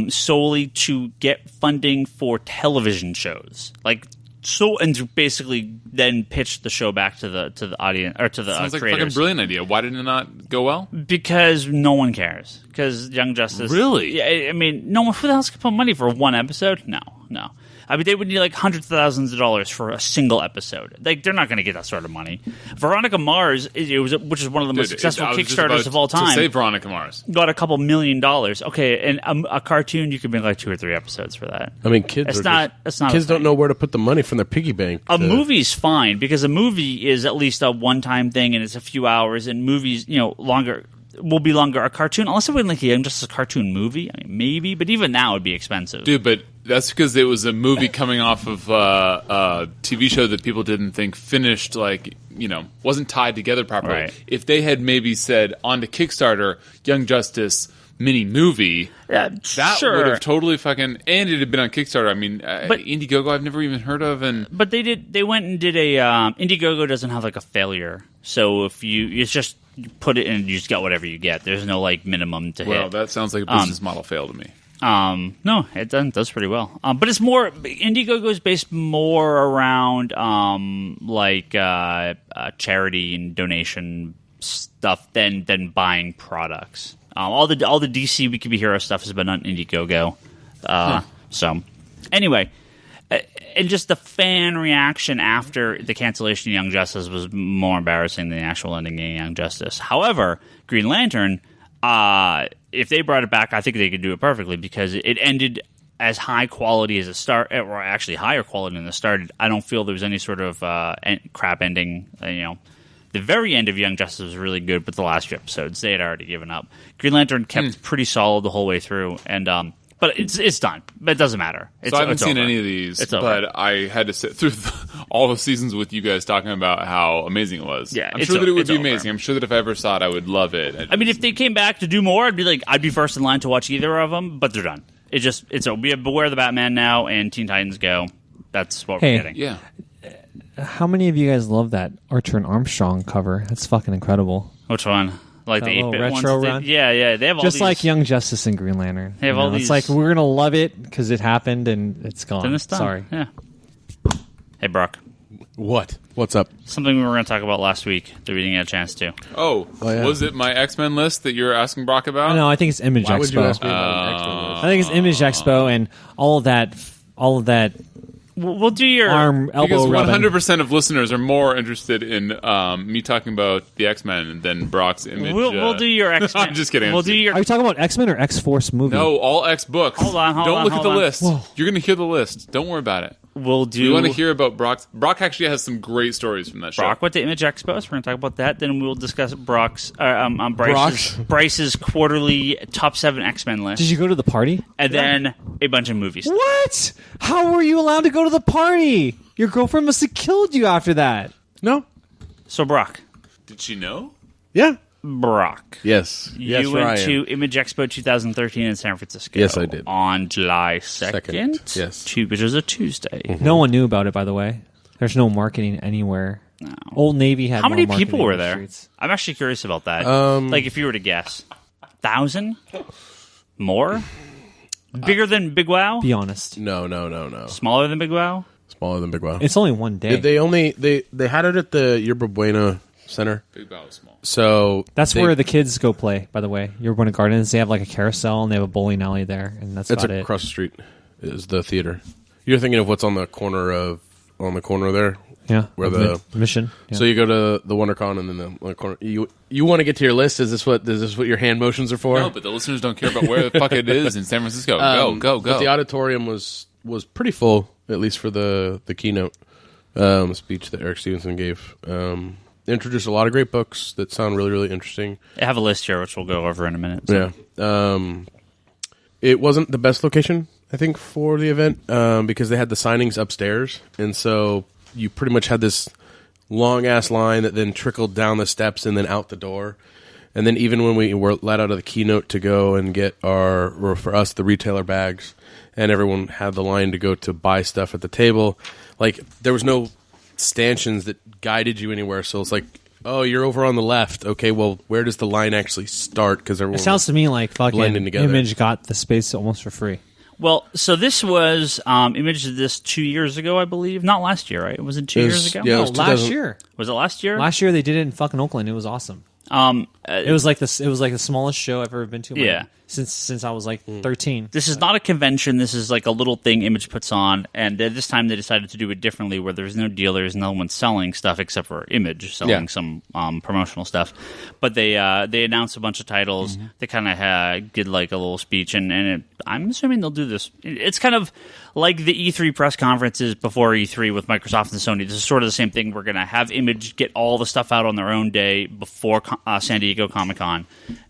solely to get funding for television shows, and to basically then pitch the show back to the audience or to the Sounds like a fucking creators. brilliant idea. Why did it not go well? Because no one cares. Because Young Justice, Really? Yeah, I mean, no one. Who the hell's gonna put money for one episode? No. I mean, they would need like hundreds of thousands of dollars for a single episode. Like, they're not going to get that sort of money. Veronica Mars, which is one of the most successful I was just Kickstarters about of all To time, say Veronica Mars. got a couple $1 million. Okay, and a cartoon, you could make like 2 or 3 episodes for that. I mean, kids. It's not a Kids don't thing. know where to put the money from their piggy bank. A movie's fine because a movie is at least a one-time thing and it's a few hours. And movies, longer will be longer. A cartoon, unless it was like just a cartoon movie, I mean, maybe. But even now, it'd be expensive. Dude, but that's because it was a movie coming off of a TV show that people didn't think finished, wasn't tied together properly. Right. If they had maybe said on to Kickstarter, Young Justice mini movie, that sure. would have totally fucking, and it had been on Kickstarter. I mean, Indiegogo I've never even heard of, and But they went and did a Indiegogo doesn't have like a failure. So if it's just you put it in and you just get whatever you get. There's no like minimum to well, hit. that sounds like a business model fail to me. No, it does pretty well. But it's more Indiegogo is based more around charity and donation stuff than buying products. All the DC We Could Be Hero stuff has been on Indiegogo. So anyway, and just the fan reaction after the cancellation of Young Justice was more embarrassing than the actual ending of Young Justice. However, Green Lantern, if they brought it back, I think they could do it perfectly because it ended as high quality as it started, or actually higher quality than it started. I don't feel there was any sort of crap ending. The very end of Young Justice was really good, but the last few episodes they had already given up. Green Lantern kept pretty solid the whole way through, and but it's done. But it doesn't matter. So I haven't seen over. any of these, It's over. but I had to sit through all the seasons with you guys talking about how amazing it was. Yeah, I'm it's sure that it would it's be over. amazing. I'm sure that if I ever saw it, I would love it. I mean, if they came back to do more, I'd be first in line to watch either of them. But they're done. We have Beware the Batman now and Teen Titans Go. That's what we're getting. yeah. How many of you guys love that Archer and Armstrong cover? That's fucking incredible. Which one? Like That the little 8-bit retro ones? run? Yeah. They have all Just these. like Young Justice and Green Lantern. They have all It's these- like we're gonna love it because it happened and it's gone. Then it's done. Sorry. Yeah. Hey, Brock. What? What's up? Something we were going to talk about last week that we didn't get a chance to. Oh, yeah. Was it my X-Men list that you were asking Brock about? No, I think it's Image Why Expo. would you ask me about an X-Men list? I think it's Image Expo and all of that We'll do your arm elbow Because rubbing. 100% of listeners are more interested in me talking about the X-Men than Brock's image. We'll do your X-Men. I'm just kidding. We'll do your. Are you talking about X-Men or X-Force movie? No, all X books. Hold on, Don't look at the hold on. list. You're going to hear the list. Don't worry about it. We'll do. We want to hear about Brock's. Brock actually has some great stories from that show. Brock with the Image Expos. We're going to talk about that. Then we'll discuss Bryce's quarterly top 7 X-Men list, Did you go to the party? and then a bunch of movies. What? How were you allowed to go to the party? Your girlfriend must have killed you after that. No. So Brock, Did she know? Yeah. Brock, Yes. Yes, you went Ryan. to Image Expo 2013 in San Francisco. Yes, I did. On July 2nd. Yes. Which was a Tuesday. No one knew about it, by the way. There's no marketing anywhere. Old Navy had How more many marketing people were in the there? streets. I'm actually curious about that. Like, if you were to guess, 1,000 more, bigger than Big Wow, Be honest. No. smaller than Big Wow. Smaller than Big Wow. It's only one day. They had it at the Yerba Buena Center. Big Bow is small. So That's where the kids go play, by the way. Yerba Buena Gardens, they have like a carousel and they have a bowling alley there, and that's about it. across the street is the theater. You're thinking of what's on the corner there. Yeah. Where of the Mission. Yeah. So you go to the WonderCon and then the corner. You want to get to your list? Is this what your hand motions are for? No, but the listeners don't care about where the fuck it is in San Francisco. Go. But the auditorium was pretty full, at least for the keynote speech that Eric Stevenson gave. They introduced a lot of great books that sound really, really interesting. I have a list here, which we'll go over in a minute. So. Yeah. It wasn't the best location, I think, for the event because they had the signings upstairs. And so you pretty much had this long-ass line that then trickled down the steps and then out the door. And then even when we were let out of the keynote to go and get for us, the retailer bags, and everyone had the line to go to buy stuff at the table, like there was no stanchions that guided you anywhere. So it's like, oh, you're over on the left. Okay, well, where does the line actually start? Because everyone It sounds to me like fucking blending together. Image got the space almost for free. Well, so this was Image did this 2 years ago, I believe. Not last year, right? Was it 2 years ago? yeah, it No, was last 2000 year. Was it last year? Last year they did it in fucking Oakland. It was awesome. It was like this. It was like the smallest show I've ever been to. Yeah. Since I was like 13. This is not a convention. This is like a little thing Image puts on, and this time they decided to do it differently, where there's no dealers, no one selling stuff except for Image selling some promotional stuff. But they announced a bunch of titles. They kind of did like a little speech, and I'm assuming they'll do this. It's kind of like the E3 press conferences before E3 with Microsoft and Sony. This is sort of the same thing. We're going to have Image get all the stuff out on their own day before San Diego Comic-Con.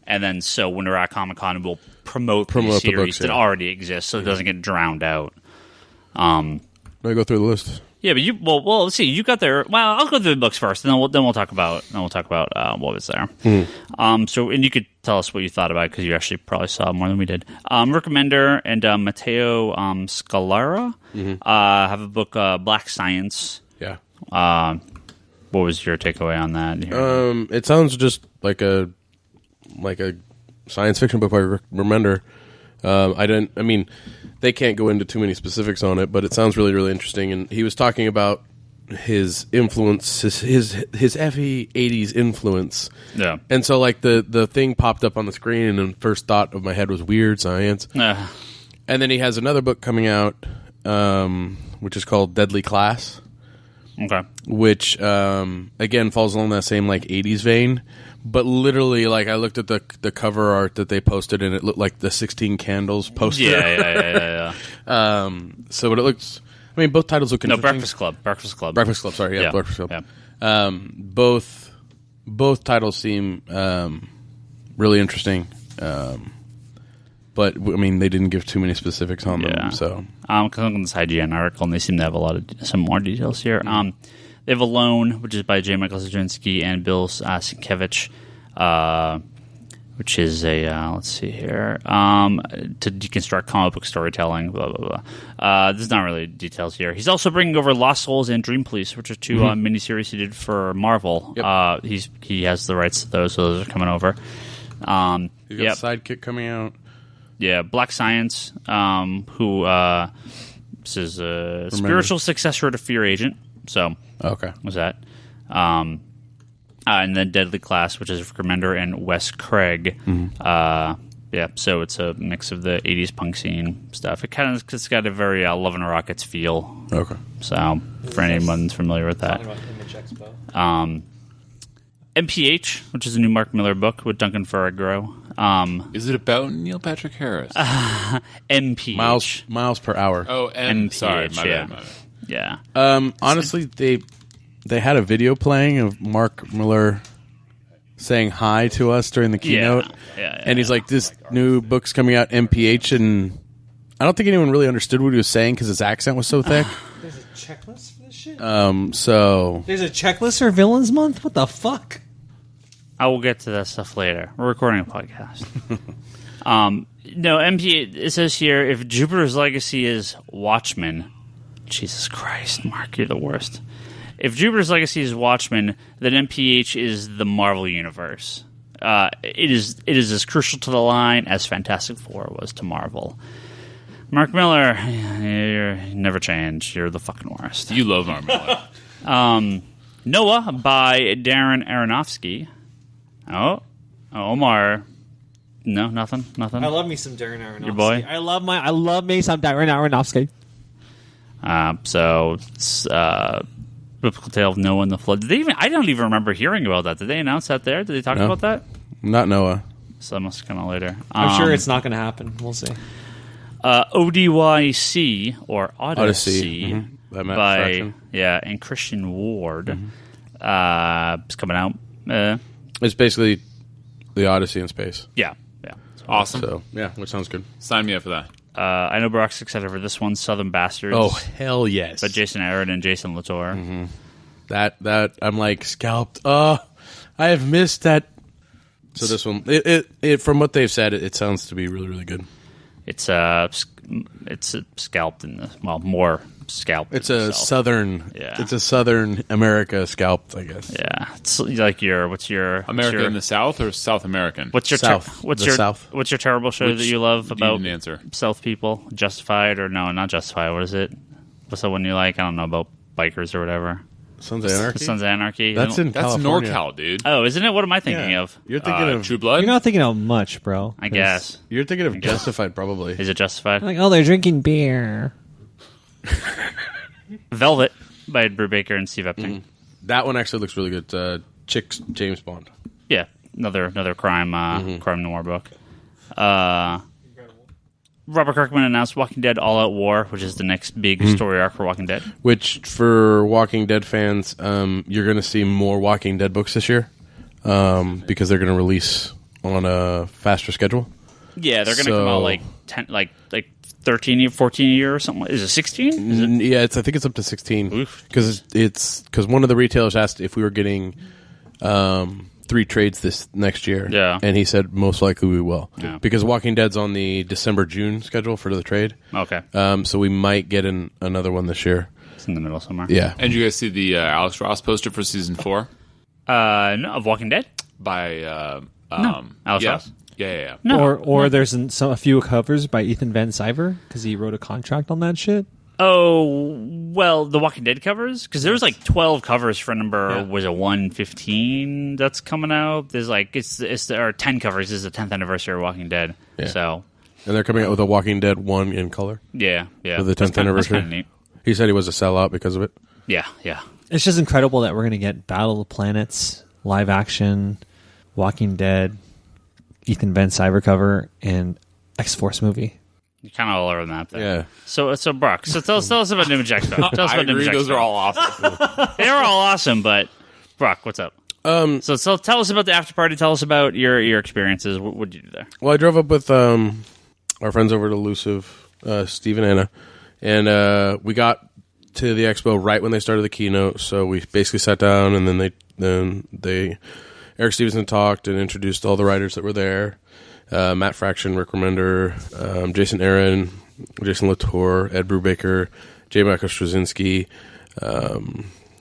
And then, so when we're at Comic-Con, we'll promote the the series books, that already exists, so it doesn't get drowned out. Let me go through the list. Yeah, but well, let's see. You got there. Well, I'll go through the books first, and then we'll talk about what was there. So, and you could tell us what you thought about it because you actually probably saw more than we did. Rick Remender and Matteo Scalera have a book, Black Science. Yeah. What was your takeaway on that? It sounds just like a science fiction book by Rick Remender. They can't go into too many specifics on it, but it sounds really, really interesting. And he was talking about his influence, his FE 80s influence. Yeah. And so, like, the thing popped up on the screen, and the first thought of my head was weird science. And then he has another book coming out, which is called Deadly Class. Okay. Which, again, falls along that same, like, 80s vein. But literally, like, I looked at the cover art that they posted, and it looked like the 16 Candles poster. Yeah. So, but it looks... I mean, both titles look No, interesting. Breakfast Club. Breakfast Club, sorry. Yeah, Breakfast Club. Yeah. Both titles seem really interesting. But, I mean, they didn't give too many specifics on them, so... Because I'm on this IGN article, and they seem to have some more details here. They have Alone, which is by J. Michael Straczynski and Bill Sienkiewicz, which is let's see here, to deconstruct comic book storytelling, blah, blah, blah. There's not really details here. He's also bringing over Lost Souls and Dream Police, which are two miniseries he did for Marvel. Yep. He has the rights to those, so those are coming over. He's got Sidekick coming out. Yeah, Black Science, who this is a spiritual successor to Fear Agent. So, okay, was that? And then Deadly Class, which is Rick Remender and Wes Craig. So it's a mix of the 80s punk scene stuff. It's got a very Love and Rockets feel. Okay. So, for anyone familiar with that. Image Expo. MPH, which is a new Mark Miller book with Duncan Ferrigno. Is it about Neil Patrick Harris? MPH. Miles per hour. Oh, MPH, sorry, my bad. Yeah. Honestly, they had a video playing of Mark Miller saying hi to us during the keynote. And he's like, this new book's coming out, MPH, and I don't think anyone really understood what he was saying because his accent was so thick. There's a checklist for this shit? There's a checklist for Villains Month? What the fuck? I will get to that stuff later. We're recording a podcast. No, MPH, it says here, if Jupiter's legacy is Watchmen... Jesus Christ, Mark, you're the worst. if Jupiter's Legacy is Watchmen, then MPH is the Marvel Universe. It is as crucial to the line as Fantastic Four was to Marvel. Mark Miller, you never change. You're the fucking worst. You love Mark Miller. Noah by Darren Aronofsky. Oh, Omar. No, nothing. I love me some Darren Aronofsky. Your boy? I love me some Darren Aronofsky. So it's Biblical Tale of Noah and the Flood. I don't even remember hearing about that. Did they announce that there? Did they talk about that? Not Noah. So that must come out later. I'm sure it's not going to happen. We'll see. ODYC or Odyssey, By Matt by Fraction. and Christian Ward. It's coming out. It's basically the Odyssey in space. Yeah. Awesome. So yeah, which sounds good. Sign me up for that. I know Brock's excited for this one, Southern Bastards. Oh hell yes! By Jason Aaron and Jason Latour. That I'm like scalped. I have missed that. So this one, it from what they've said, it sounds to be really, really good. It's scalped in the more scalped. It's a southern. Yeah. It's a Southern America scalped, I guess. Yeah, it's like what's your America in the South or South American? What's your South. South. What's your terrible show that you love You about didn't answer. South people? Justified or no? Not Justified. What is it? What's the one you like? I don't know, about bikers or whatever. Sons of Anarchy. Sons of Anarchy. That's in That's California. NorCal, dude. Oh, isn't it? What am I thinking of? You're thinking of True Blood? You're not thinking of much, bro. I guess. You're thinking of Justified, probably. Is it Justified? Like, oh, they're drinking beer. Velvet by Ed Brubaker and Steve Epting. That one actually looks really good. Chick's James Bond. Yeah, another crime noir book. Robert Kirkman announced Walking Dead All Out War, which is the next big story arc for Walking Dead. Which, for Walking Dead fans, you're going to see more Walking Dead books this year because they're going to release on a faster schedule. Yeah, they're going to come out like 10, like 13, 14 a year or something. Is it 16? Yeah, I think it's up to 16 because one of the retailers asked if we were getting 3 trades this next year. Yeah. And he said most likely we will. Yeah. Because Walking Dead's on the December-June schedule for the trade. Okay. So we might get another one this year. It's in the middle somewhere. Yeah. And you guys see the Alex Ross poster for season 4? No, of Walking Dead? By Alex Ross? Yeah. No. Or there's a few covers by Ethan Van Sciver because he wrote a contract on that shit. Oh, well, the Walking Dead covers? Because there was like 12 covers for number, was it 115 that's coming out? There's like, or 10 covers. This is the 10th anniversary of Walking Dead. Yeah. So, And they're coming out with a Walking Dead 1 in color yeah. for the 10th That's anniversary. kinda neat. He said he was a sellout because of it. Yeah. It's just incredible that we're going to get Battle of the Planets, live action, Walking Dead, Ethan Van Sciver cover, and X-Force movie. You're kind of all over that thing. Yeah. So Brock, tell us about New Expo. Tell us I about New agree. Those Expo. are all awesome. They are all awesome, but Brock, what's up? So tell us about the after party. Tell us about your experiences. What did you do there? Well, I drove up with our friends over at Elusive, Steve and Anna, and we got to the expo right when they started the keynote. So we basically sat down, and then they Eric Stevenson talked and introduced all the writers that were there. Matt Fraction, Rick Remender, Jason Aaron, Jason Latour, Ed Brubaker, J. Michael Straczynski,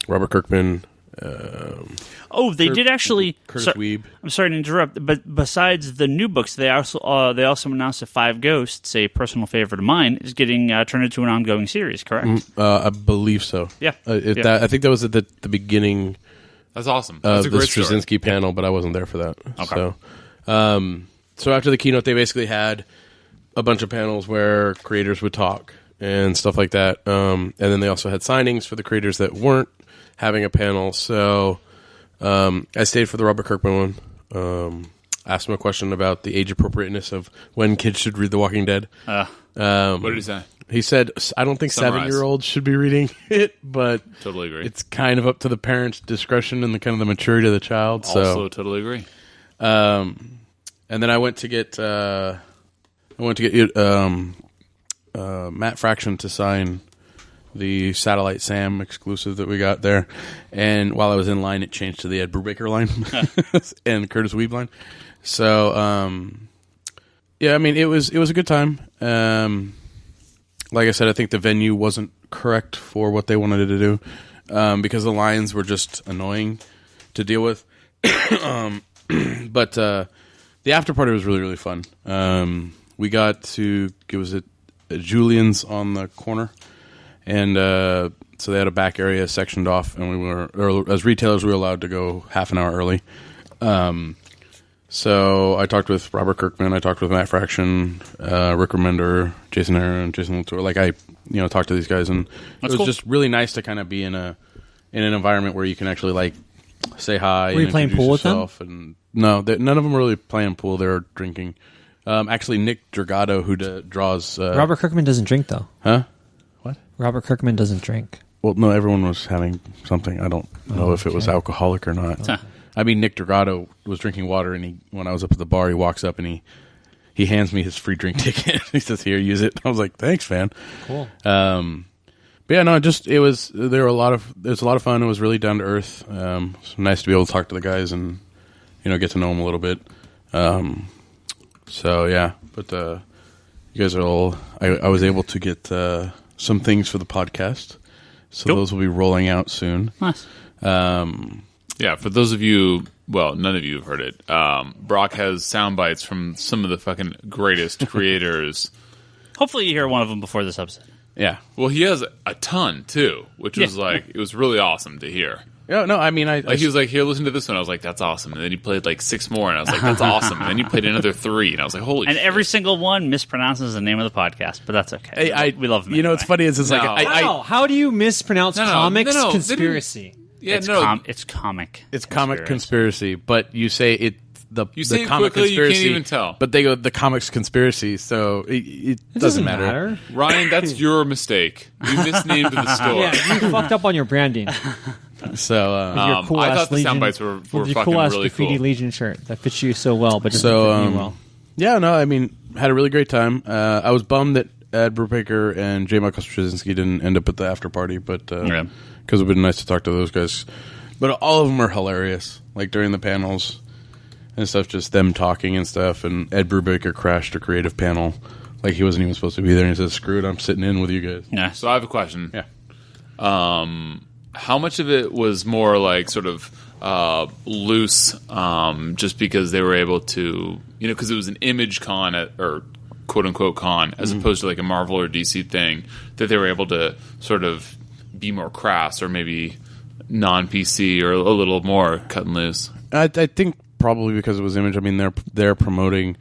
Robert Kirkman. They did actually. Curtis Weeb. I'm sorry to interrupt, but besides the new books, they also announced that Five Ghosts, a personal favorite of mine, is getting turned into an ongoing series. Correct? I believe so. Yeah. I think that was at the beginning That's awesome. of That's a the great story. Straczynski panel, but I wasn't there for that. Okay. So after the keynote, they basically had a bunch of panels where creators would talk and stuff like that. And then they also had signings for the creators that weren't having a panel. So I stayed for the Robert Kirkman one. Asked him a question about the age appropriateness of when kids should read The Walking Dead. What did he say? He said, I don't think Summarize. 7-year-olds should be reading it, but Totally agree. it's kind of up to the parents' discretion and the kind of the maturity of the child. Also, totally agree. And then I went to get Matt Fraction to sign the Satellite Sam exclusive that we got there. And while I was in line, it changed to the Ed Brubaker line and Curtis Weeb line. So, I mean, it was a good time. Like I said, I think the venue wasn't correct for what they wanted to do. because the lines were just annoying to deal with. But the after party was really, really fun. We got to, was it Julian's on the corner? And so they had a back area sectioned off, and we were, as retailers, we were allowed to go half an hour early. So I talked with Robert Kirkman, I talked with Matt Fraction, Rick Remender, Jason Aaron, Jason Latour. Like I talked to these guys, and it was just really nice to kind of be in an environment where you can actually like say hi. Were you playing pool with them? And no, none of them were really playing pool. They were drinking. Actually, Nick Dragato, who draws. Robert Kirkman doesn't drink though. Huh? What? Robert Kirkman doesn't drink. Well, no, everyone was having something. I don't know if it was alcoholic or not. Huh. I mean, Nick Dragato was drinking water, and when I was up at the bar, he walks up and he hands me his free drink ticket. He says, "Here, use it." I was like, "Thanks, man." Cool. But yeah, no, there was a lot of fun. It was really down to earth. It's nice to be able to talk to the guys and get to know them a little bit. So yeah, but you guys are all. I was able to get some things for the podcast, so Cool. those will be rolling out soon. Nice. Yeah, for those of you, well, none of you have heard it. Brock has sound bites from some of the fucking greatest creators. Hopefully you hear one of them before this episode. Yeah. Well, he has a ton too, which was like it was really awesome to hear. Yeah, no, I mean, He was like, "Here, listen to this one." I was like, "That's awesome." And then he played like 6 more, and I was like, "That's awesome." And then he played another 3, and I was like, "Holy!" And shit. every single one mispronounces the name of the podcast, but that's okay. We love them. It's funny. It's No. like Wow, how do you mispronounce comics no, they conspiracy? Yeah, It's, no, it's comic. it's comic conspiracy, but you say it. You say the it comic quickly, you conspiracy, can't even tell. But they go the comics conspiracy, so it doesn't matter. Ryan, that's your mistake. You misnamed the store. Yeah, you fucked up on your branding. So Your cool I ass thought the Legion, sound bites were with your fucking cool ass really graffiti cool. Legion shirt that fits you so well, but doesn't So, fit me well. yeah, no, I mean, had a really great time. I was bummed that Ed Brubaker and J. Michael Straczynski didn't end up at the after party, but because it would have been nice to talk to those guys. But all of them are hilarious. Like during the panels and stuff, just them talking and stuff. And Ed Brubaker crashed a creative panel, like he wasn't even supposed to be there. And he says, "Screw it, I'm sitting in with you guys." Yeah. So I have a question. Yeah. How much of it was more like sort of loose, just because they were able to, because it was an Image con or quote unquote con, as opposed to like a Marvel or DC thing, that they were able to sort of be more crass or maybe non-PC or a little more cut and loose. I think probably because it was Image. I mean, they're promoting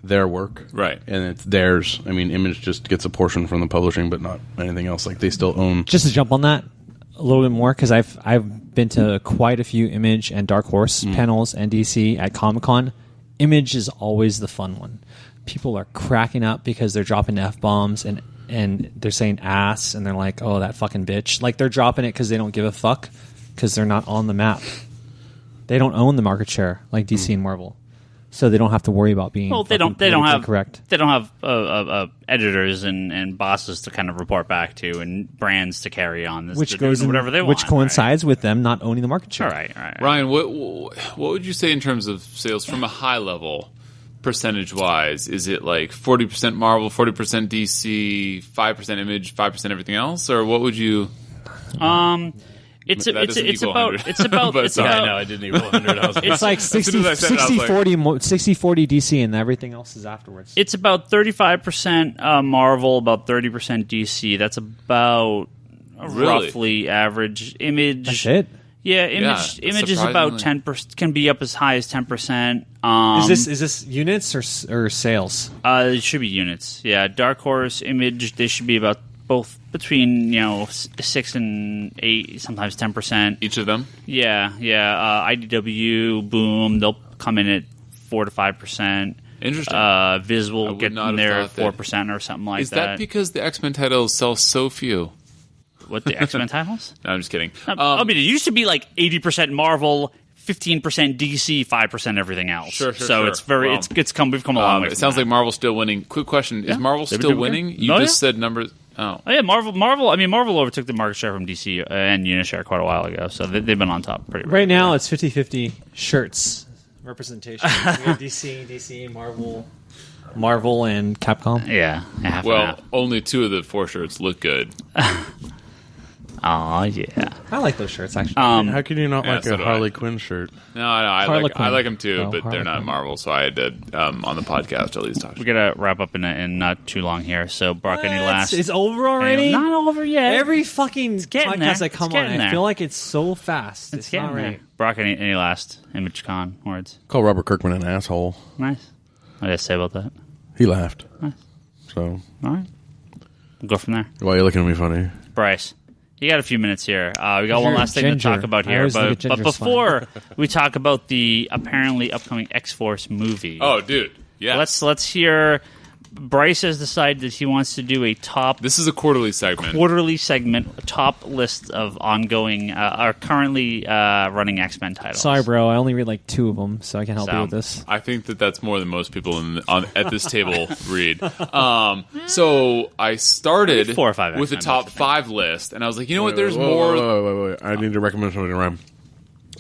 their work, Right. And it's theirs. I mean, Image just gets a portion from the publishing, but not anything else. Like they still own. Just to jump on that a little bit more, because I've been to quite a few Image and Dark Horse panels and DC at Comic-Con. Image is always the fun one. People are cracking up because they're dropping F-bombs and they're saying ass, and they're like, "Oh, that fucking bitch." Like they're dropping it because they don't give a fuck, because they're not on the map. They don't own the market share like DC and Marvel, so they don't have to worry about being. Well, they don't politically have correct. They don't have editors and bosses to kind of report back to and brands to carry on. This, Which goes in, whatever they want, which coincides with them not owning the market share. All right. Ryan, what would you say in terms of sales from a high level, percentage wise? Is it like 40% Marvel, 40% DC, 5% Image, 5% everything else, or what would you? It's That doesn't it's equal about 100. it's about But it's sorry, about I know I didn't even 100. I was like, It's like soon 60, as I said it, I was 60-40 DC, and everything else is afterwards. It's about 35% Marvel, about 30% DC. That's about Really? roughly average. Image. That's it. Yeah, that's image is about surprisingly- 10%. Can be up as high as 10%. Is this units or sales? It should be units. Yeah, Dark Horse, Image. They should be about both between 6 and 8, sometimes 10%. Each of them? Yeah. IDW, Boom. They'll come in at 4 to 5%. Interesting. Viz I will would get not in have there at thought that. 4% or something like Is that because the X-Men titles sell so few? What, the X-Men titles? No, I'm just kidding. I mean, it used to be like 80% Marvel, 15% DC, 5% everything else. Sure, So it's very Well, we've come a long way. It from sounds that. like Marvel's still winning. Quick question: Is Marvel They've been still doing winning? good. You Oh, just yeah. said numbers. Oh, Oh yeah, Marvel. I mean, Marvel overtook the market share from DC and Unishare quite a while ago, so they've been on top pretty. Right now, it's 50-50 shirts representation. We have DC, Marvel, and Capcom. Yeah, half and well, half. only 2 of the 4 shirts look good. Oh, yeah. I like those shirts, actually. How can you not like so a do Harley I. Quinn shirt? No, I Harlequin. like them too, Oh, but they're not Harlequin. Marvel, so I had to on the podcast at least talk. We got to wrap up in not too long here. So, Brock, any last... It's over already? Not over yet. Every fucking getting there. podcast I come It's on, getting I there. feel like it's so fast. It's getting not there. right. Brock, any last ImageCon words? Call Robert Kirkman an asshole. Nice. What did I say about that? He laughed. Nice. So All right. We'll go from there. why are you looking at me funny? Bryce, you got a few minutes here. We got one You're last thing to ginger. talk about I here. always look But at ginger before we talk about the apparently upcoming X-Force movie, Oh, dude, yeah. let's hear... Bryce has decided that he wants to do a top This is a quarterly segment. quarterly segment, top list of ongoing, or currently running X-Men titles. Sorry, bro. I only read like 2 of them, so I can help you So- with this. I think that's more than most people at this table read. So I started 4 or 5 with the X-Men top books, 5 list, and I was like, you know what? There's Whoa, more. Wait. I need to recommend something to Ryan.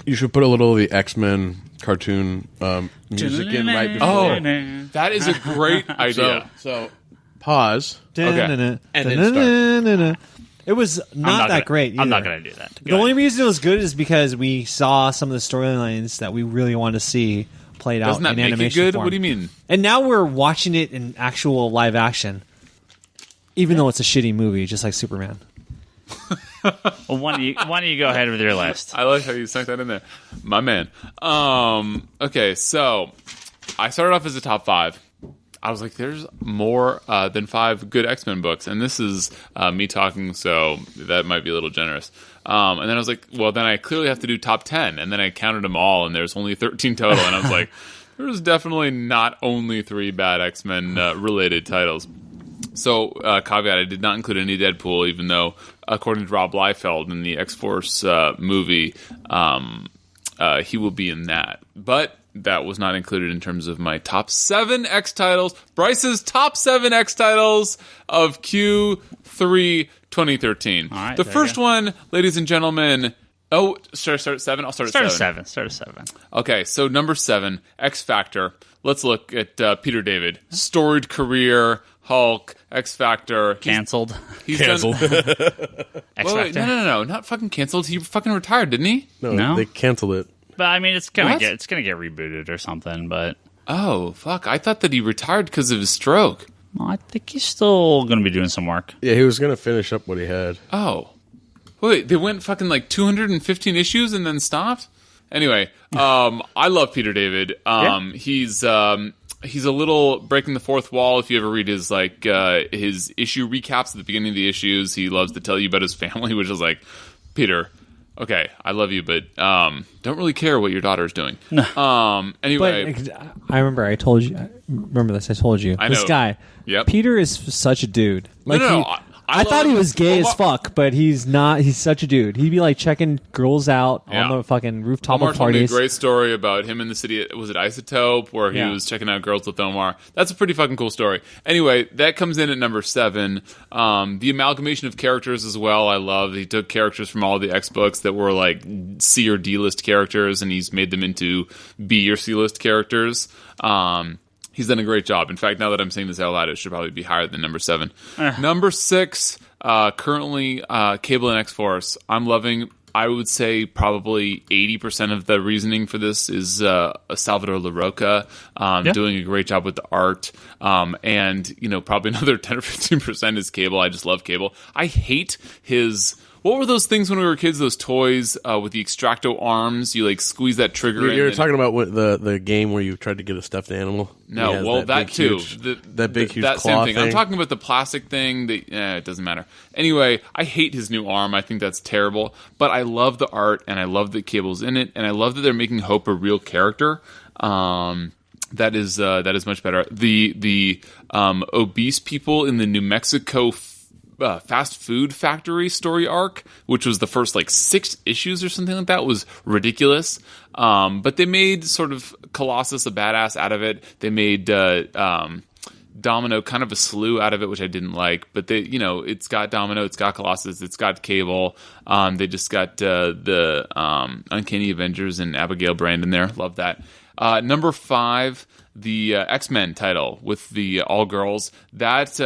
You should put a little of the X-Men cartoon music in right before. Oh, that is a great idea. So pause. Okay. And then It was not that great. I'm not either. going to do that. The only reason it was good is because we saw some of the storylines that we really wanted to see played Doesn't out that in make it animation good? form. What do you mean? And now we're watching it in actual live action, even though it's a shitty movie, just like Superman. Well, why don't you go ahead with your list? I like how you snuck that in there, my man. Okay, so I started off as a top 5. I was like, there's more than 5 good X-Men books, and this is me talking, so that might be a little generous. And then I was like, well, then I clearly have to do top 10, and then I counted them all, and there's only 13 total, and I was like, there's definitely not only 3 bad X-Men related titles. So, caveat, I did not include any Deadpool, even though, according to Rob Liefeld in the X-Force movie, he will be in that. But that was not included in terms of my top 7 X titles. Bryce's top 7 X titles of Q3 2013. All right, the there first you go. one, ladies and gentlemen... Oh, start at 7? I'll start at 7. Start at 7. Okay, so number 7, X Factor. Let's look at Peter David. Storied career, Hulk, X Factor. Canceled. He's Canceled. Done, X wait, Factor. no, not fucking canceled. He fucking retired, didn't he? No? They canceled it. But I mean, it's gonna What? get rebooted or something. But Oh, fuck. I thought that he retired because of his stroke. well, I think he's still gonna be doing some work. Yeah, he was going to finish up what he had. Oh. Wait, they went fucking like 215 issues and then stopped? Anyway, I love Peter David. He's a little breaking the fourth wall. If you ever read his his issue recaps at the beginning of the issues, he loves to tell you about his family, which is like, Peter, okay, I love you, but don't really care what your daughter's doing. Anyway, But I remember I told you. Remember this? I told you. I This know. guy, Yep. Peter is such a dude. Like no. I thought he love- was gay as Omar- fuck, but he's not. He's such a dude. He'd be like checking girls out Yeah. on the fucking rooftop Omar of told me a parties. great story about him in the city. Was it Isotope, where he Yeah. was checking out girls with Omar? That's a pretty fucking cool story. Anyway, that comes in at number 7. The amalgamation of characters as well, I love. He took characters from all the X books that were like C or D list characters, and he's made them into B or C list characters. He's done a great job. In fact, now that I'm saying this out loud, it should probably be higher than number 7. Number 6, currently Cable and X-Force. I'm loving. I would say probably 80% of the reasoning for this is Salvador LaRocca doing a great job with the art. And, probably another 10 or 15% is Cable. I just love Cable. I hate his... What were those things when we were kids? Those toys with the extracto arms? You squeeze that trigger. You're and talking about the game where you tried to get a stuffed animal? No, He has well, that big, too. huge- that big, huge that claw same thing. I'm talking about the plastic thing. It doesn't matter. Anyway, I hate his new arm. I think that's terrible. But I love the art, and I love that Cable's in it, and I love that they're making Hope a real character. That is much better. The obese people in the New Mexico fast food factory story arc, which was the first 6 issues or something like that, was ridiculous. But they made sort of Colossus a badass out of it. They made Domino kind of a slew out of it, which I didn't like. But they, it's got Domino, it's got Colossus, it's got Cable. They just got the Uncanny Avengers and Abigail Brand in there. Love that. Number 5. the X-Men title with the all girls, that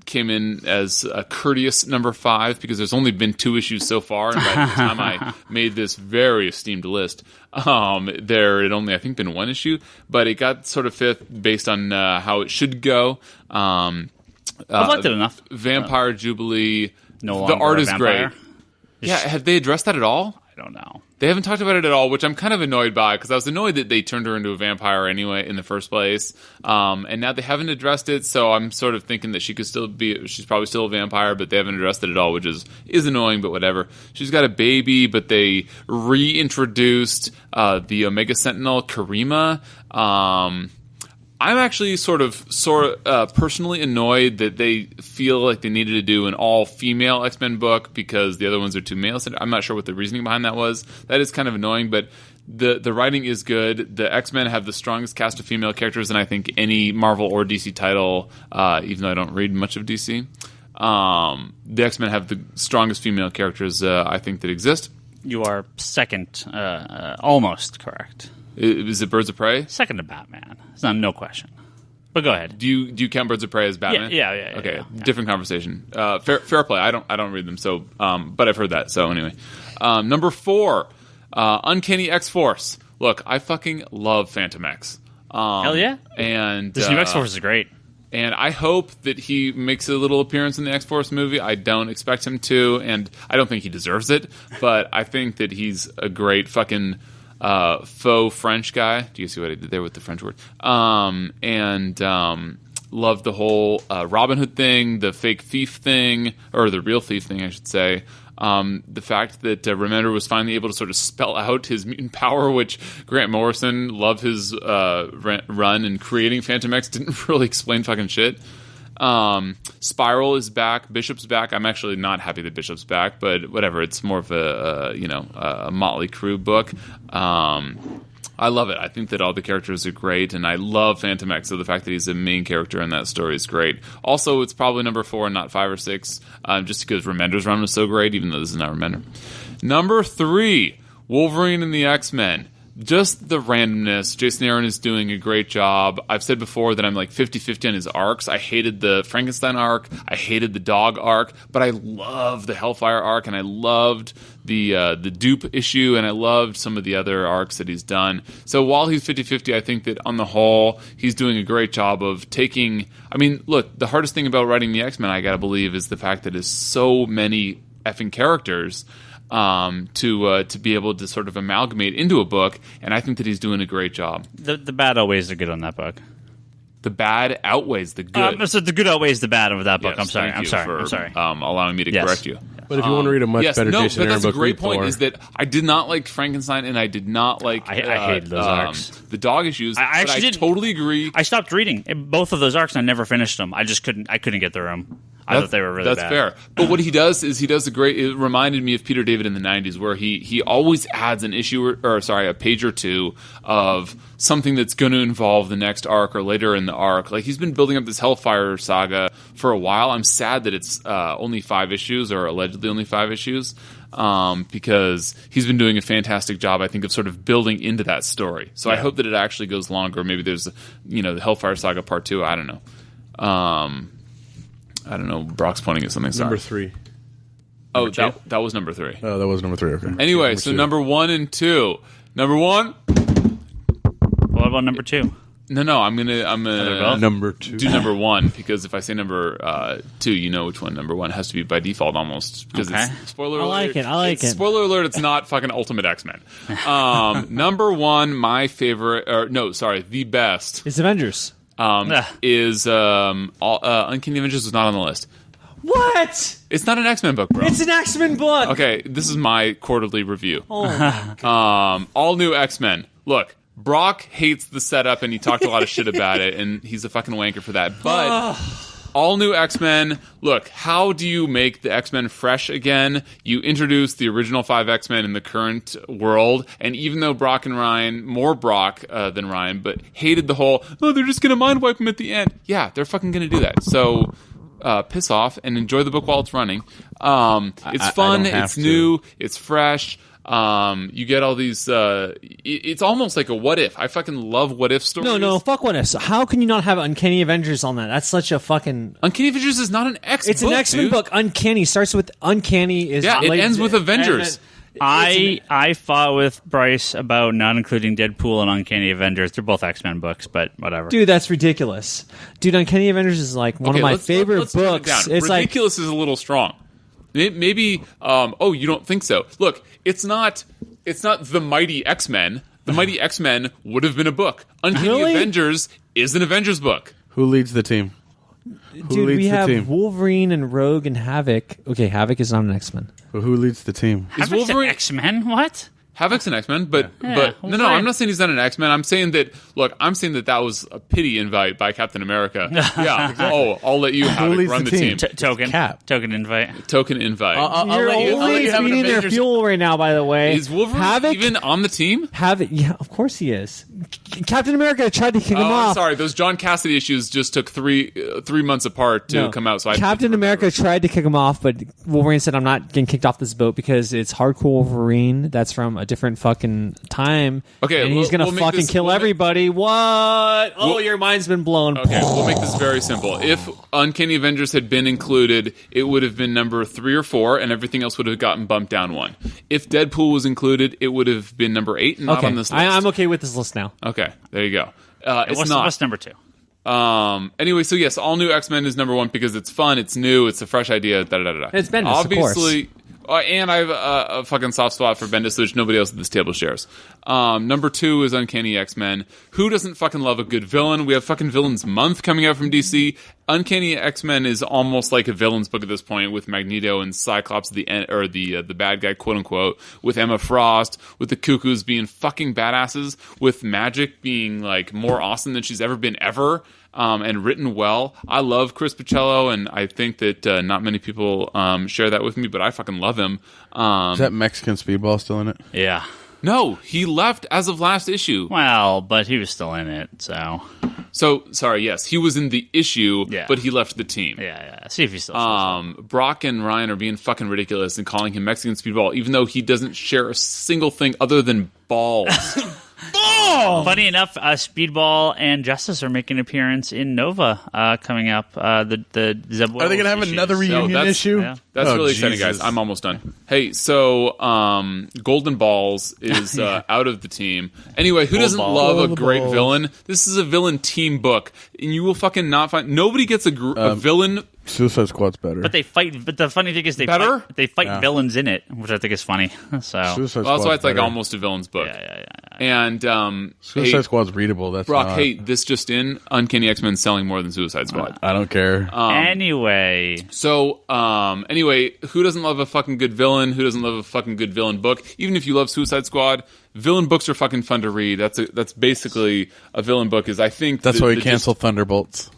came in as a courteous number 5 because there's only been 2 issues so far, and by the time I made this very esteemed list, there had only, I think, been 1 issue, but it got sort of 5th based on how it should go. I've liked it enough. Vampire Jubilee. No longer the art a is vampire. great. Yeah, have they addressed that at all? I don't know. They haven't talked about it at all, which I'm kind of annoyed by, because I was annoyed that they turned her into a vampire anyway in the first place. And now they haven't addressed it, so I'm sort of thinking that she's probably still a vampire, but they haven't addressed it at all, which is annoying, but whatever. She's got a baby, but they reintroduced the Omega Sentinel, Karima. I'm actually sort of personally annoyed that they feel like they needed to do an all-female X-Men book because the other ones are too male-centered. I'm not sure what the reasoning behind that was. That is kind of annoying, but the writing is good. The X-Men have the strongest cast of female characters than I think any Marvel or DC title, even though I don't read much of DC. The X-Men have the strongest female characters, I think, that exist. You are second, almost correct. Is it Birds of Prey? Second to Batman. It's not no question. But go ahead. Do you count Birds of Prey as Batman? Yeah. Okay, yeah. different conversation. Fair play. I don't read them, so but I've heard that. So anyway, number 4, Uncanny X-Force. Look, I fucking love Phantom X. Hell yeah! And this new X-Force is great. And I hope that he makes a little appearance in the X-Force movie. I don't expect him to, and I don't think he deserves it. But I think that he's a great fucking faux French guy. Do you see what I did there with the French word? And loved the whole Robin Hood thing, the fake thief thing, or the real thief thing, I should say. The fact that Remender was finally able to sort of spell out his mutant power, which Grant Morrison loved his run in creating Phantom X, didn't really explain fucking shit. Spiral is back. Bishop's back. I'm actually not happy that Bishop's back, but whatever. It's more of a Motley Crue book. I love it. I think that all the characters are great, and I love Phantom X, so the fact that he's a main character in that story is great. Also, it's probably number 4 and not 5 or 6, just because Remender's run was so great, even though this is not Remender. Number 3, Wolverine and the X-Men. Just the randomness. Jason Aaron is doing a great job. I've said before that I'm like 50-50 on his arcs. I hated the Frankenstein arc. I hated the dog arc. But I love the Hellfire arc, and I loved the dupe issue, and I loved some of the other arcs that he's done. So while he's 50-50, I think that on the whole, he's doing a great job of taking... I mean, look, the hardest thing about writing the X-Men, I gotta believe, is the fact that there's so many effing characters... to be able to sort of amalgamate into a book, and I think that he's doing a great job. The bad always are good on that book. The bad outweighs the good. So the good outweighs the bad of that book. Yes, I'm sorry. Allowing me to correct you. But if you want to read a much better Jason Aaron that's book, a great read point. Thor. Is that I did not like Frankenstein, and I did not like. I hated those arcs. The dog issues. I actually totally agree. I stopped reading both of those arcs, and I never finished them. I just couldn't. I couldn't get through them. I thought they were really bad. That's fair. But what he does is he does a great... It reminded me of Peter David in the 90s, where he always adds an issue, a page or two of something that's going to involve the next arc or later in the arc. Like, he's been building up this Hellfire saga for a while. I'm sad that it's only 5 issues, or allegedly only 5 issues, because he's been doing a fantastic job, I think, of sort of building into that story. So I hope that it actually goes longer. Maybe there's, the Hellfire saga part 2. I don't know. I don't know. Brock's pointing at something. Number 3. Oh, that was number 3. Oh, that was number 3. Okay. Anyway, so number 1 and 2. Number 1. What about number 2? No. I'm gonna number 2. do number 1, because if I say number 2, you know which one number 1 has to be by default almost. Because it's spoiler alert. I like it. Spoiler alert. It's not fucking Ultimate X-Men. Number 1, my favorite. The best. It's Avengers. Is Uncanny Avengers was not on the list. What? It's not an X-Men book, bro. It's an X-Men book. Okay, this is my quarterly review. Oh. All new X-Men. Look, Brock hates the setup, and he talked a lot of shit about it, and he's a fucking wanker for that. But all new X-Men. Look, how do you make the X-Men fresh again? You introduce the original 5 X-Men in the current world, and even though Brock and Ryan, more Brock than Ryan, but hated the whole, they're just going to mind wipe him at the end. Yeah, they're fucking going to do that. So piss off and enjoy the book while it's running. It's fun, it's new, it's fresh. You get all these. It's almost like a what if. I fucking love what if stories. No, fuck what if. So how can you not have Uncanny Avengers on that? That's such a fucking. Uncanny Avengers is not an X. It's an X-Men book. Uncanny starts with Uncanny. Is yeah, it ends with Avengers. I fought with Bryce about not including Deadpool and Uncanny Avengers. They're both X-Men books, but whatever. Dude, that's ridiculous. Dude, Uncanny Avengers is like one of my favorite let's tone it books. down. It's ridiculous is a little strong. Maybe. Oh, you don't think so? Look, it's not the Mighty X-Men. The Mighty X-Men would have been a book. Uncanny Avengers is an Avengers book. Who leads the team? Dude, we have Wolverine and Rogue and Havoc. Okay, Havoc is not an X-Men. But who leads the team? Is Havoc's Wolverine an X-Men? What? Havoc's an X-Men, but no, I'm not saying he's not an X-Men. I'm saying that. Look, I'm saying that was a pity invite by Captain America. Yeah. Oh, I'll let you Havoc run the team. Token. Cap. Token invite. Token invite. I'll let you have an speeding their Avengers. fuel right now. By the way, Is Wolverine Havoc even on the team? Havoc? Yeah, of course he is. Captain America tried to kick him I'm off. sorry. Those John Cassidy issues just took three months apart to come out. So Captain America tried to kick him off, but Wolverine said, "I'm not getting kicked off this boat because it's hardcore Wolverine. That's from a different fucking time. Okay, and he's gonna fucking kill everybody. What? Oh, your mind's been blown. Okay, we'll make this very simple. If Uncanny Avengers had been included, it would have been number 3 or 4, and everything else would have gotten bumped down 1. If Deadpool was included, it would have been number 8, and not Okay, on this list. I'm okay with this list now. Okay, there you go. What's number 2? Anyway, so yes, All New X-Men is number 1 because it's fun, it's new, it's a fresh idea. It's Bendis, of course. Obviously. And I have a fucking soft spot for Bendis, which nobody else at this table shares. Number 2 is Uncanny X-Men. Who doesn't fucking love a good villain? We have fucking Villains Month coming out from DC. Uncanny X-Men is almost like a villains book at this point, with Magneto and Cyclops, the bad guy, quote unquote, with Emma Frost, with the Cuckoos being fucking badasses, with Magic being like more awesome than she's ever been ever. And written well. I love Chris Pichello, and I think that not many people share that with me, but I fucking love him. Is that Mexican Speedball still in it? Yeah. No, he left as of last issue. Well, but he was still in it, so. So, sorry, yes, he was in the issue, Yeah. but he left the team. Yeah. See if he's still. Brock and Ryan are being fucking ridiculous and calling him Mexican Speedball, even though he doesn't share a single thing other than balls. Funny enough, Speedball and Justice are making an appearance in Nova coming up. The Zeb Are they going to have issues. another reunion that's- issue? Yeah. That's Oh, really exciting, Jesus. guys. I'm almost done. Hey, so Golden Balls is out of the team. Anyway, who doesn't Ball. love a Gold great Ball. villain? This is a villain team book, and you will fucking not find. Nobody gets a villain. Suicide Squad's better. But they fight. But the funny thing is, they Better? fight villains in it, which I think is funny. So Suicide Well, that's why it's like better. almost a villain's book. yeah. And Suicide hey, Squad's readable. That's Brock, not. hey, this just in: Uncanny X-Men selling more than Suicide Squad. I don't care. Anyway, So, anyway, who doesn't love a fucking good villain? Who doesn't love a fucking good villain book? Even if you love Suicide Squad, villain books are fucking fun to read. That's basically a villain book. Is I think That's why we canceled Thunderbolts.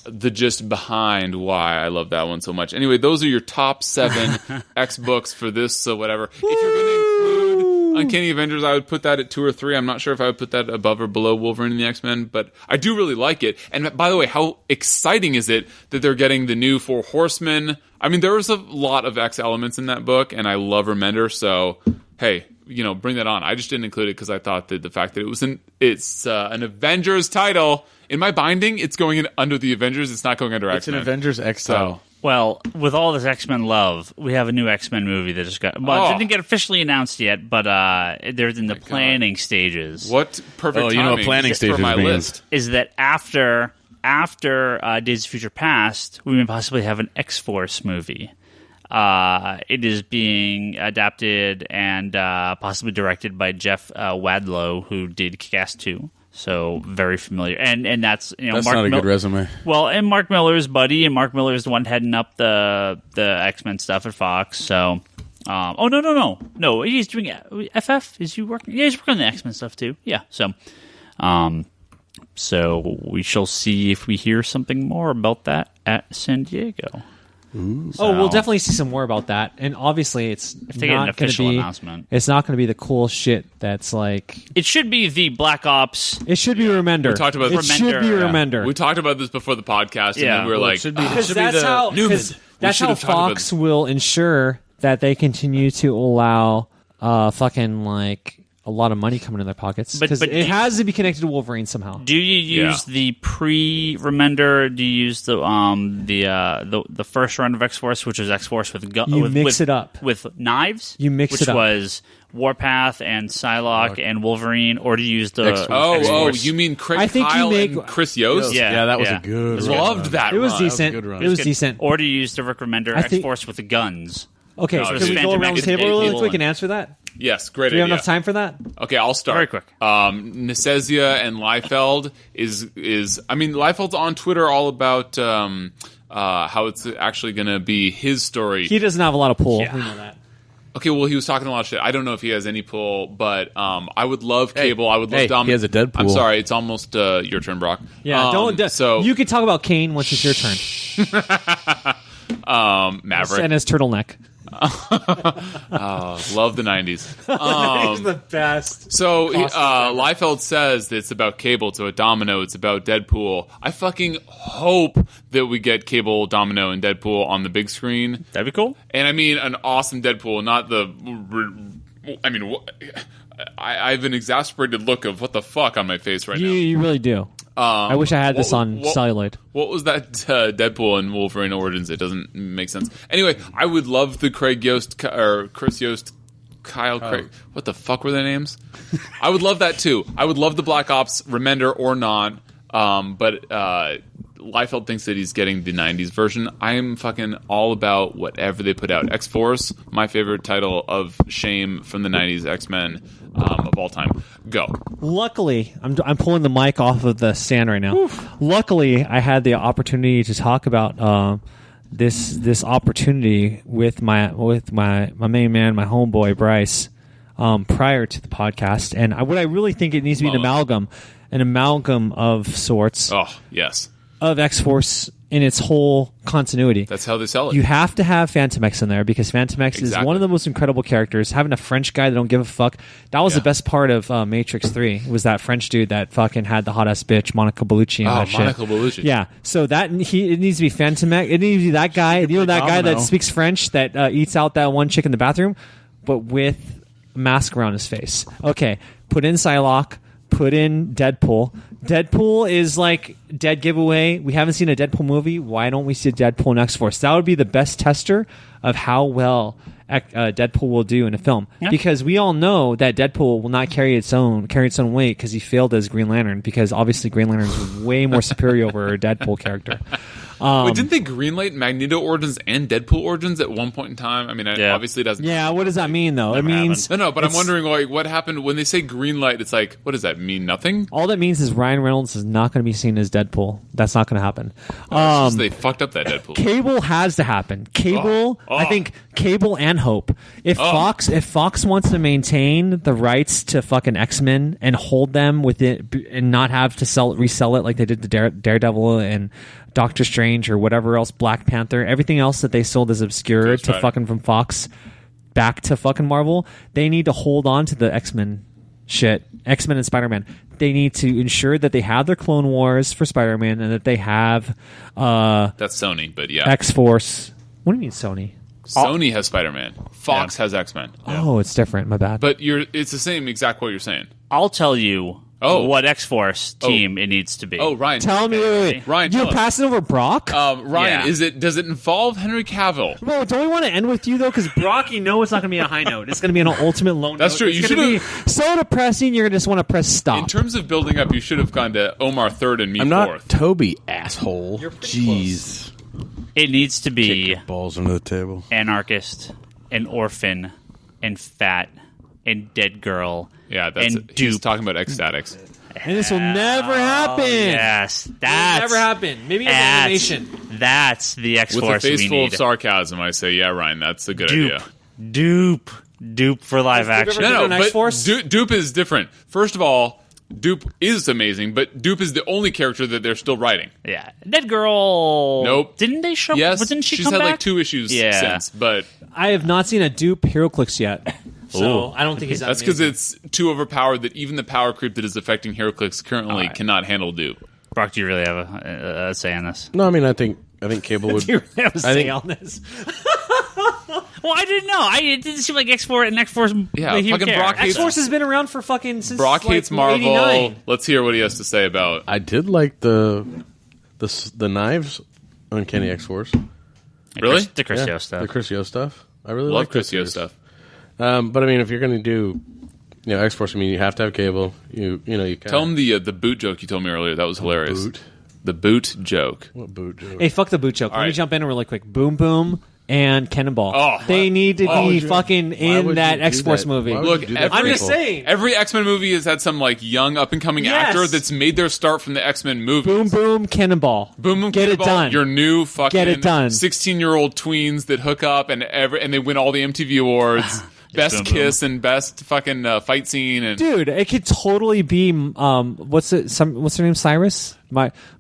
the gist behind why I love that one so much. Anyway, those are your top 7 X books for this. So whatever. If you're going to include Uncanny Avengers, I would put that at 2 or 3. I'm not sure if I would put that above or below Wolverine and the X-Men, but I do really like it. And by the way, how exciting is it that they're getting the new 4 Horsemen? I mean, there was a lot of X elements in that book, and I love Remender, so hey, bring that on. I just didn't include it because I thought that the fact that it's an Avengers title. In my binding, it's going in under the Avengers. It's not going under It's an X-Men. Avengers X title. well, with all this X-Men love, we have a new X-Men movie that just got. Well, it didn't get officially announced yet, but they're in the planning stages. What perfect you know what timing planning just for stages my means. list. Is that after Days of Future Past, we may possibly have an X-Force movie. It is being adapted and possibly directed by Jeff Wadlow, who did Kick-Ass 2. So very familiar, and that's That's Mark not a good resume. Well, and Mark Miller's buddy, and Mark Miller is the one heading up the X-Men stuff at Fox. So, no, he's doing FF. Is he working? Yeah, he's working on the X-Men stuff too. Yeah, so we shall see if we hear something more about that at San Diego. We'll definitely see some more about that. And obviously, it's If they get an not going to official be. announcement. It's not going to be the cool shit that's like. It should be the Black Ops. It should be Remender. We talked about it this. should be Remender, Remender. We talked about this before the podcast, and Yeah. then we were Well, like, it should be, Because should be that's the how. Newman. That's should how have talked about Fox will ensure that they continue to allow fucking like a lot of money coming in their pockets because But it has to be connected to Wolverine somehow. Do you use the pre-Remender? Do you use the first run of X-Force, which is X-Force with mix it up with knives? You mix it up, which was Warpath and Psylocke and Wolverine, or do you use the X-Force? You mean Craig Kyle and Chris Yost? Yeah, that was a good run. Loved that. It was run. decent. It was decent. Or do you use the Rick Remender X-Force with the guns? Okay, No, can dude. we go around the table really quick Phantom and answer that? Yes, great Do we idea. have enough time for that? Okay, I'll start. Very quick. Nesesia and Liefeld is I mean, Liefeld's on Twitter all about how it's actually going to be his story. He doesn't have a lot of pull. We know that. Okay, well, he was talking a lot of shit. I don't know if he has any pull, but I would love Cable. I would love Dom. He has a Deadpool. I'm sorry, it's almost your turn, Brock. Yeah, So you can talk about Kane once it's your turn. Maverick And his turtleneck. love the 90s. He's the best. So Liefeld says that it's about Cable, it's about Domino, it's about Deadpool. I fucking hope that we get Cable, Domino, and Deadpool on the big screen. That'd be cool. And I mean an awesome Deadpool, not the... I mean, I have an exasperated look of what the fuck on my face right now. You really do. I wish I had this on celluloid. What was that Deadpool and Wolverine Origins? It doesn't make sense. Anyway, I would love the Craig Yost or Chris Yost, Kyle Craig. What the fuck were their names? I would love that too. I would love the Black Ops Remender or not. But Liefeld thinks that he's getting the 90s version. I am fucking all about whatever they put out. X-Force, my favorite title of shame from the 90s X-Men of all time. Go. Luckily, I'm pulling the mic off of the stand right now. Oof. Luckily, I had the opportunity to talk about this opportunity with my main man, my homeboy Bryce, prior to the podcast. And what I really think it needs to be an amalgam of sorts. Oh, yes. Of X-Force in its whole continuity. That's how they sell it. You have to have Phantom X in there because Phantom X is one of the most incredible characters. Having a French guy that don't give a fuck. That was the best part of Matrix 3. Was that French dude that fucking had the hot-ass bitch, Monica Bellucci, and that shit. Monica Bellucci. Yeah. So it needs to be Phantom X. It needs to be that guy. You know, that guy that speaks French that eats out that one chick in the bathroom, but with a mask around his face. Okay. Put in Psylocke. Put in Deadpool. Deadpool is like dead giveaway. We haven't seen a Deadpool movie. Why don't we see Deadpool in X-Force? That would be the best tester of how well Deadpool will do in a film. Yeah. Because we all know that Deadpool will not carry its own weight because he failed as Green Lantern. Because obviously Green Lantern is way more superior over a Deadpool character. Wait, didn't they greenlight Magneto Origins and Deadpool Origins at one point in time? I mean, obviously it doesn't. Yeah, what does that mean, though? It means no. But I'm wondering, like, what happened when they say greenlight? It's like, what does that mean? Nothing. All that means is Ryan Reynolds is not going to be seen as Deadpool. That's not going to happen. They fucked up that Deadpool. Cable has to happen. Cable, I think Cable and Hope. If Fox wants to maintain the rights to fucking X-Men and hold them with it and not have to resell it like they did to Daredevil and Doctor Strange or whatever else, Black Panther, everything else that they sold as obscure to fucking from Fox back to fucking Marvel, they need to hold on to the X-Men shit. X-Men and Spider-Man. They need to ensure that they have their Clone Wars for Spider-Man and that they have that's Sony, but yeah. X-Force. What do you mean Sony? Sony has Spider-Man. Fox has X-Men. Oh, it's different. My bad. But it's the same exact what you're saying. I'll tell you what X-Force team it needs to be. Oh, Ryan. Tell me. Wait. Ryan, you're passing over Brock? Ryan, does it involve Henry Cavill? Bro, don't we want to end with you, though? Because Brock, you know it's not going to be a high note. It's going to be an ultimate low note. That's true. It's going to be so depressing, you're going to just want to press stop. In terms of building up, you should have gone to Omar third and me I'm fourth. not Toby, asshole. Jeez. It needs to be balls under the table. Anarchist, an orphan, and fat, and dead girl. Yeah, and he's talking about ecstatics. And this will never happen. Yes, that's never happen. Maybe it's animation. That's the X-Force we need. With a face full of sarcasm, I say, yeah, Ryan, that's a good idea. Dupe for live action. No, but Dupe is different. First of all, Dupe is amazing, but Dupe is the only character that they're still writing. Yeah. Dead Girl. Nope. Didn't they show? Yes. Didn't she's had back? like 2 issues since, but I have not seen a Dupe HeroClix yet. So I don't think he's that's because it's too overpowered that even the power creep that is affecting HeroClix currently cannot handle Dupe. Brock, do you really have a say on this? No, I mean I think Cable would. Do you really have a say on this? Well, I didn't know. It didn't seem like X-Force and X-Force. Yeah, fucking Brock hates X-Force has been around for fucking since Brock hates Marvel. 89. Let's hear what he has to say about. I did like the knives Uncanny X-Force. Really? The Chris Yo stuff. The Chris Yo stuff. I really Love like Chris Yo stuff. But I mean, if you're going to do, X-Force, I mean, you have to have cable. You Tell him the boot joke you told me earlier. That was hilarious. Boot? The boot joke. What boot joke? Hey, fuck the boot joke. Let me right. jump in really quick. Boom Boom and Cannonball. Oh, they need to be fucking would in you that do X-Force that? movie. Why would Look, you do that to I'm just people? saying. Every X-Men movie has had some young up and coming Yes. actor that's made their start from the X-Men movies. Boom Boom Cannonball. Boom, boom, Get it Cannonball, done. Your new fucking Get it done. 16-year-old tweens that hook up and they win all the MTV awards, best boom, boom. kiss and best fucking fight scene. And Dude, it could totally be what's her name? Cyrus?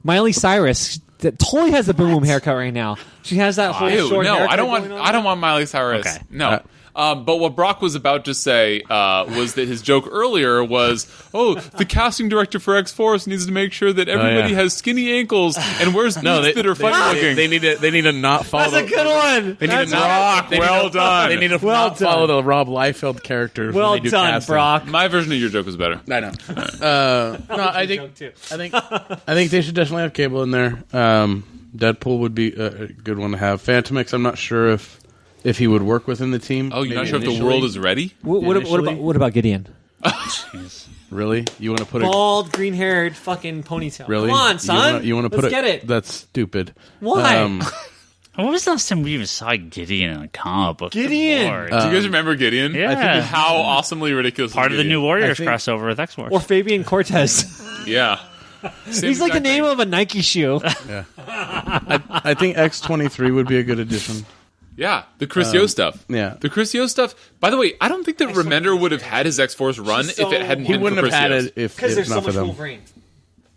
Miley Cyrus. That totally has the boom boom haircut right now. She has that whole Ew, short no, haircut I don't want. going on. I don't want Miley Cyrus. Okay. No. But what Brock was about to say was that his joke earlier was, the casting director for X-Force needs to make sure that everybody yeah. has skinny ankles and wears boots that are funny looking. They need to not follow. That's a good one. They need That's to not. Well done. They need to Well not follow done. the Rob Liefeld character. well when they do done, casting. Brock. My version of your joke was better. I know. No, I think they should definitely have cable in there. Deadpool would be a good one to have. Phantom X, I'm not sure if he would work within the team. Oh, you're not Maybe sure if the initially. world is ready? What about Gideon? Really? You want to put a Bald, green-haired, fucking ponytail. really? Come on, son. You want to put Let's get it. That's stupid. Why? When was the last time we even saw Gideon in a comic book? Gideon! Good Lord. Do you guys remember Gideon? Yeah. I think how awesomely ridiculous. Part of the Gideon? New Warriors I think- crossover with X-Force. Or Fabian Cortez. Yeah. He's like the name of a Nike shoe. I think X-23 would be a good addition. Yeah, the Chris Yo stuff. yeah. The Chris Yo stuff. By the way, I don't think that Remender would have had his X-Force run She's if it so- hadn't He been wouldn't for have Chris had Yo's. it if Because there's so not for much them. Wolverine.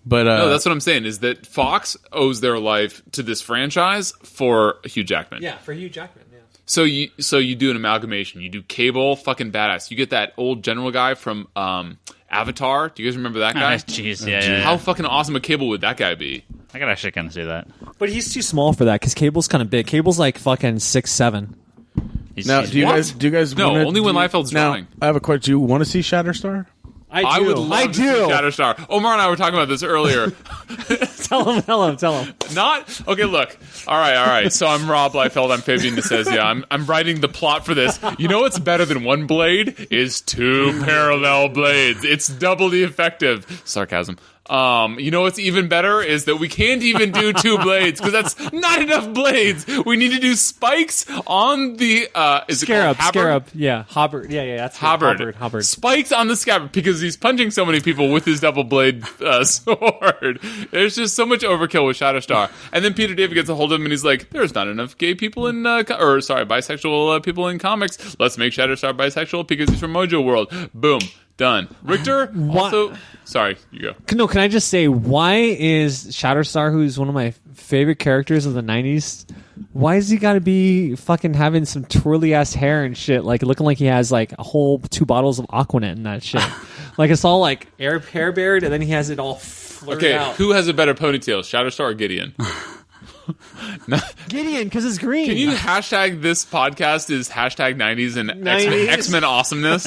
But No, that's what I'm saying, is that Fox owes their life to this franchise for Hugh Jackman. Yeah, for Hugh Jackman, yeah. So you do an amalgamation. You do Cable, fucking badass. You get that old general guy from Avatar. Do you guys remember that guy? Jeez, yeah. How fucking awesome a Cable would that guy be? I could actually kind of see that. But he's too small for that, because Cable's kind of big. Cable's like fucking 6'7". now, do you guys? No, wanna only when Liefeld's now, drawing. I have a question. Do you want to see Shatterstar? I would love to see Shatterstar. Omar and I were talking about this earlier. Tell him. Not okay. Look, all right. So I'm Rob Liefeld. I'm Fabian DeSezia. I'm writing the plot for this. You know what's better than one blade is two parallel blades. It's doubly effective. Sarcasm. You know what's even better is that we can't even do two blades because that's not enough blades. We need to do spikes on the is it called Habbard? Scarab, yeah, Hubbard, yeah, that's Hubbard. Spikes on the scabbard because he's punching so many people with his double blade sword. There's just so much overkill with Shatterstar. And then Peter David gets a hold of him and he's like, "There's not enough gay people in, bisexual people in comics. Let's make Shatterstar bisexual because he's from Mojo World." Boom. Done. Richter also. Sorry, you go. No, can I just say, why is Shatterstar, who's one of my favorite characters of the 90s, why has he got to be fucking having some twirly ass hair and shit, like looking like he has like a whole 2 bottles of Aquanet and that shit? Like it's all like hair bared, and then he has it all flirted out. Who has a better ponytail, Shatterstar or Gideon? Gideon, because it's green. Can you hashtag this podcast is hashtag 90s and 90s? X-Men awesomeness?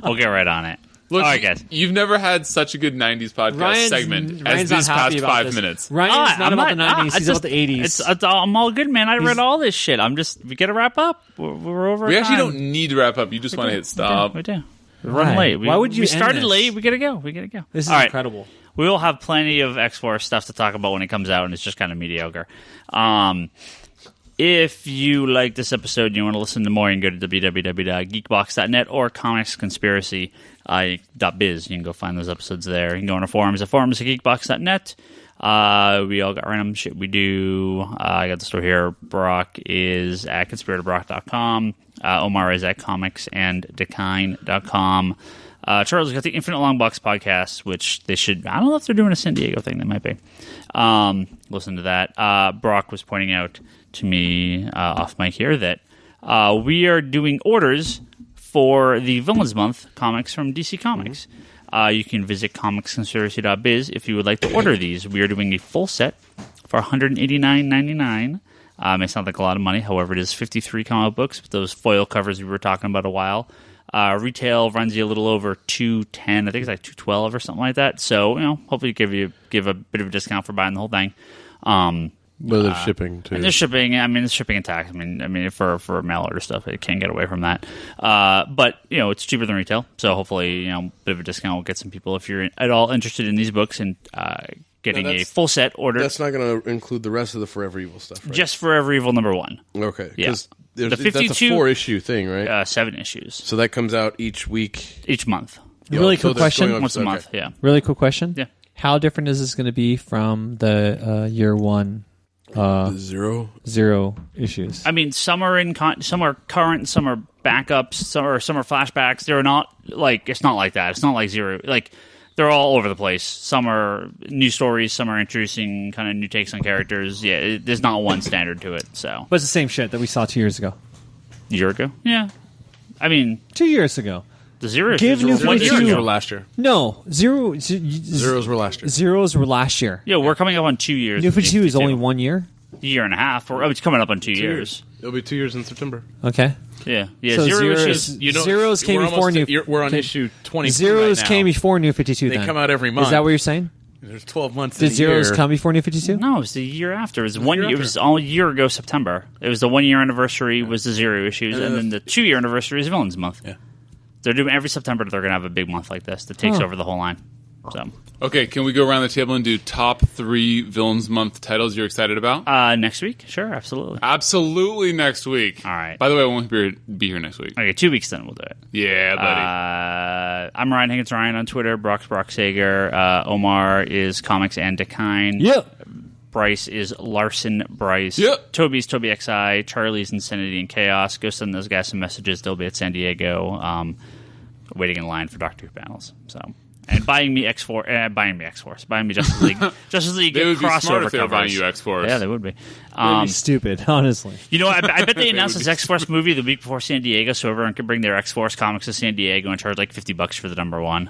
We'll get right on it. Look, all right, guys. You've never had such a good 90s podcast segment Ryan's as these not happy past about 5 this. minutes. Ryan's not I'm about the 90s. it's He's about the 80s. I'm all good, man. I read all this shit. We got to wrap up. We're over. We actually time. don't need to wrap up. You just want to hit stop. We do. We run late. Why would you We end started this? late. We gotta go. This is All right. incredible. We will have plenty of X-Force stuff to talk about when it comes out, and it's just kind of mediocre. If you like this episode and you want to listen to more, you can go to www.geekbox.net or comicsconspiracy.biz. You can go find those episodes there. You can go on our forums at forums@geekbox.net. We all got random shit we do. I got the store here. Brock is at conspiratorBrock.com. Omar is at comicsanddecine.com. Charles has got the Infinite Long Box podcast, which they should... I don't know if they're doing a San Diego thing. They might be. Listen to that. Brock was pointing out to me off mic here that we are doing orders for the Villains Month comics from DC Comics. You can visit comicsconspiracy.biz if you would like to order these. We are doing a full set for $189.99. May sound like a lot of money. However, it is 53 comic books with those foil covers we were talking about a while. Retail runs you a little over $210. I think it's like $212 or something like that. So, hopefully give a bit of a discount for buying the whole thing. But there's shipping too. And there's shipping. There's shipping and tax. For mail order stuff, it can't get away from that. But it's cheaper than retail. So hopefully, a bit of a discount will get some people if you're at all interested in these books and getting a full set ordered. That's not going to include the rest of the Forever Evil stuff, right? Just Forever Evil #1. Okay. Yeah. The 52, that's a 4-issue thing, right? 7 issues. So that comes out each week? Each month. Really quick question. Once a month, yeah. Really quick question. Yeah. How different is this going to be from the year one? Zero issues. Some are some are current, some are backups, some are flashbacks. They're not it's not like that. It's not like Zero. They're all over the place. Some are new stories, some are introducing kind of new takes on characters. Yeah, there's not one standard to it. So, but it's the same shit that we saw 2 years ago. A year ago? Yeah. 2 years ago. The Zero Give issues New were 1 year 52 ago. were last year. No, Zeros were last year. Zeros were last year. Yeah, we're coming up on 2 years. New 52 is only 1 year? A year and a half. It's coming up on 2 years. It'll be 2 years in September. Okay. Yeah. So Zero Zeros, issues. Zeros came before New. We're on issue 20. Zeros right now. came before New 52. They then. come out every month. Is that what you're saying? There's 12 months. Did in a Zeros year. come before New 52? No, it was the year after. It was It was all a year ago September. It was the 1 year anniversary was the Zero issues, and then the 2 year anniversary is Villains Month. Yeah. They're doing every September. They're going to have a big month like this that takes over the whole line. So Okay, can we go around the table and do top 3 Villains Month titles you're excited about? next week, sure, absolutely. Absolutely next week. All right. By the way, I won't be here next week. Okay, 2 weeks then we'll do it. Yeah, buddy. I'm Ryan Higgins, Ryan on Twitter. Brock's Brock Sager. Omar is Comics and Decline. Yep. Bryce is Larsen Bryce. Yep. Toby's Toby XI. Charlie's Insanity and Chaos. Go send those guys some messages. They'll be at San Diego, waiting in line for Doctor Who panels. So, and buying me X-Force, buying me Justice League, They would be crossover smart if they were covers. buying you X-Force. Yeah, they would be. That'd be stupid, honestly. I bet they announced would this be X-Force movie the week before San Diego, so everyone could bring their X-Force comics to San Diego and charge like $50 for the #1.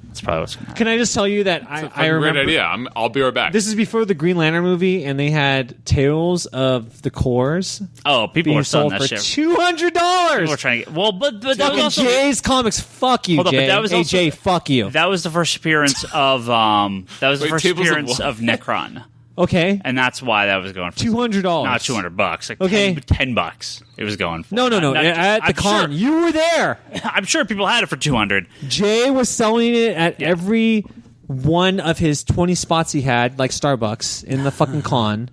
That's probably what's going to happen. Can I just tell you that I remember... Great idea. I'll be right back. This is before the Green Lantern movie, and they had Tales of the Cores Oh, people being were selling sold that for shit. $200. People were trying to get... Well, but that was Fucking also... Jay's Comics, fuck you, Hold on, but Jay. that was hey, also- Jay, fuck you. That was the first appearance of... Tables of what? Necron. Okay, And that's why that was going for... $200. Not $200. Like Okay. $10 it was going for. No. At the I'm con, Sure, you were there. I'm sure people had it for $200. Jay was selling it at every one of his 20 spots he had, like Starbucks, in the fucking con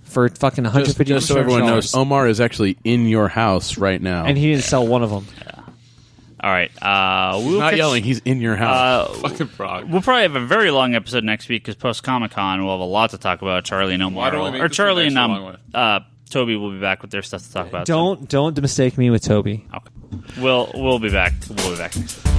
for fucking $150. Just so everyone knows, Omar is actually in your house right now. and he didn't sell one of them. All right. He's not yelling. He's in your house. Fucking frog. We'll probably have a very long episode next week because post Comic Con we'll have a lot to talk about. Charlie and Omar, Why don't we make or this Charlie an and extra long Toby will be back with their stuff to talk about. Don't mistake me with Toby. Okay. We'll be back. We'll be back next week.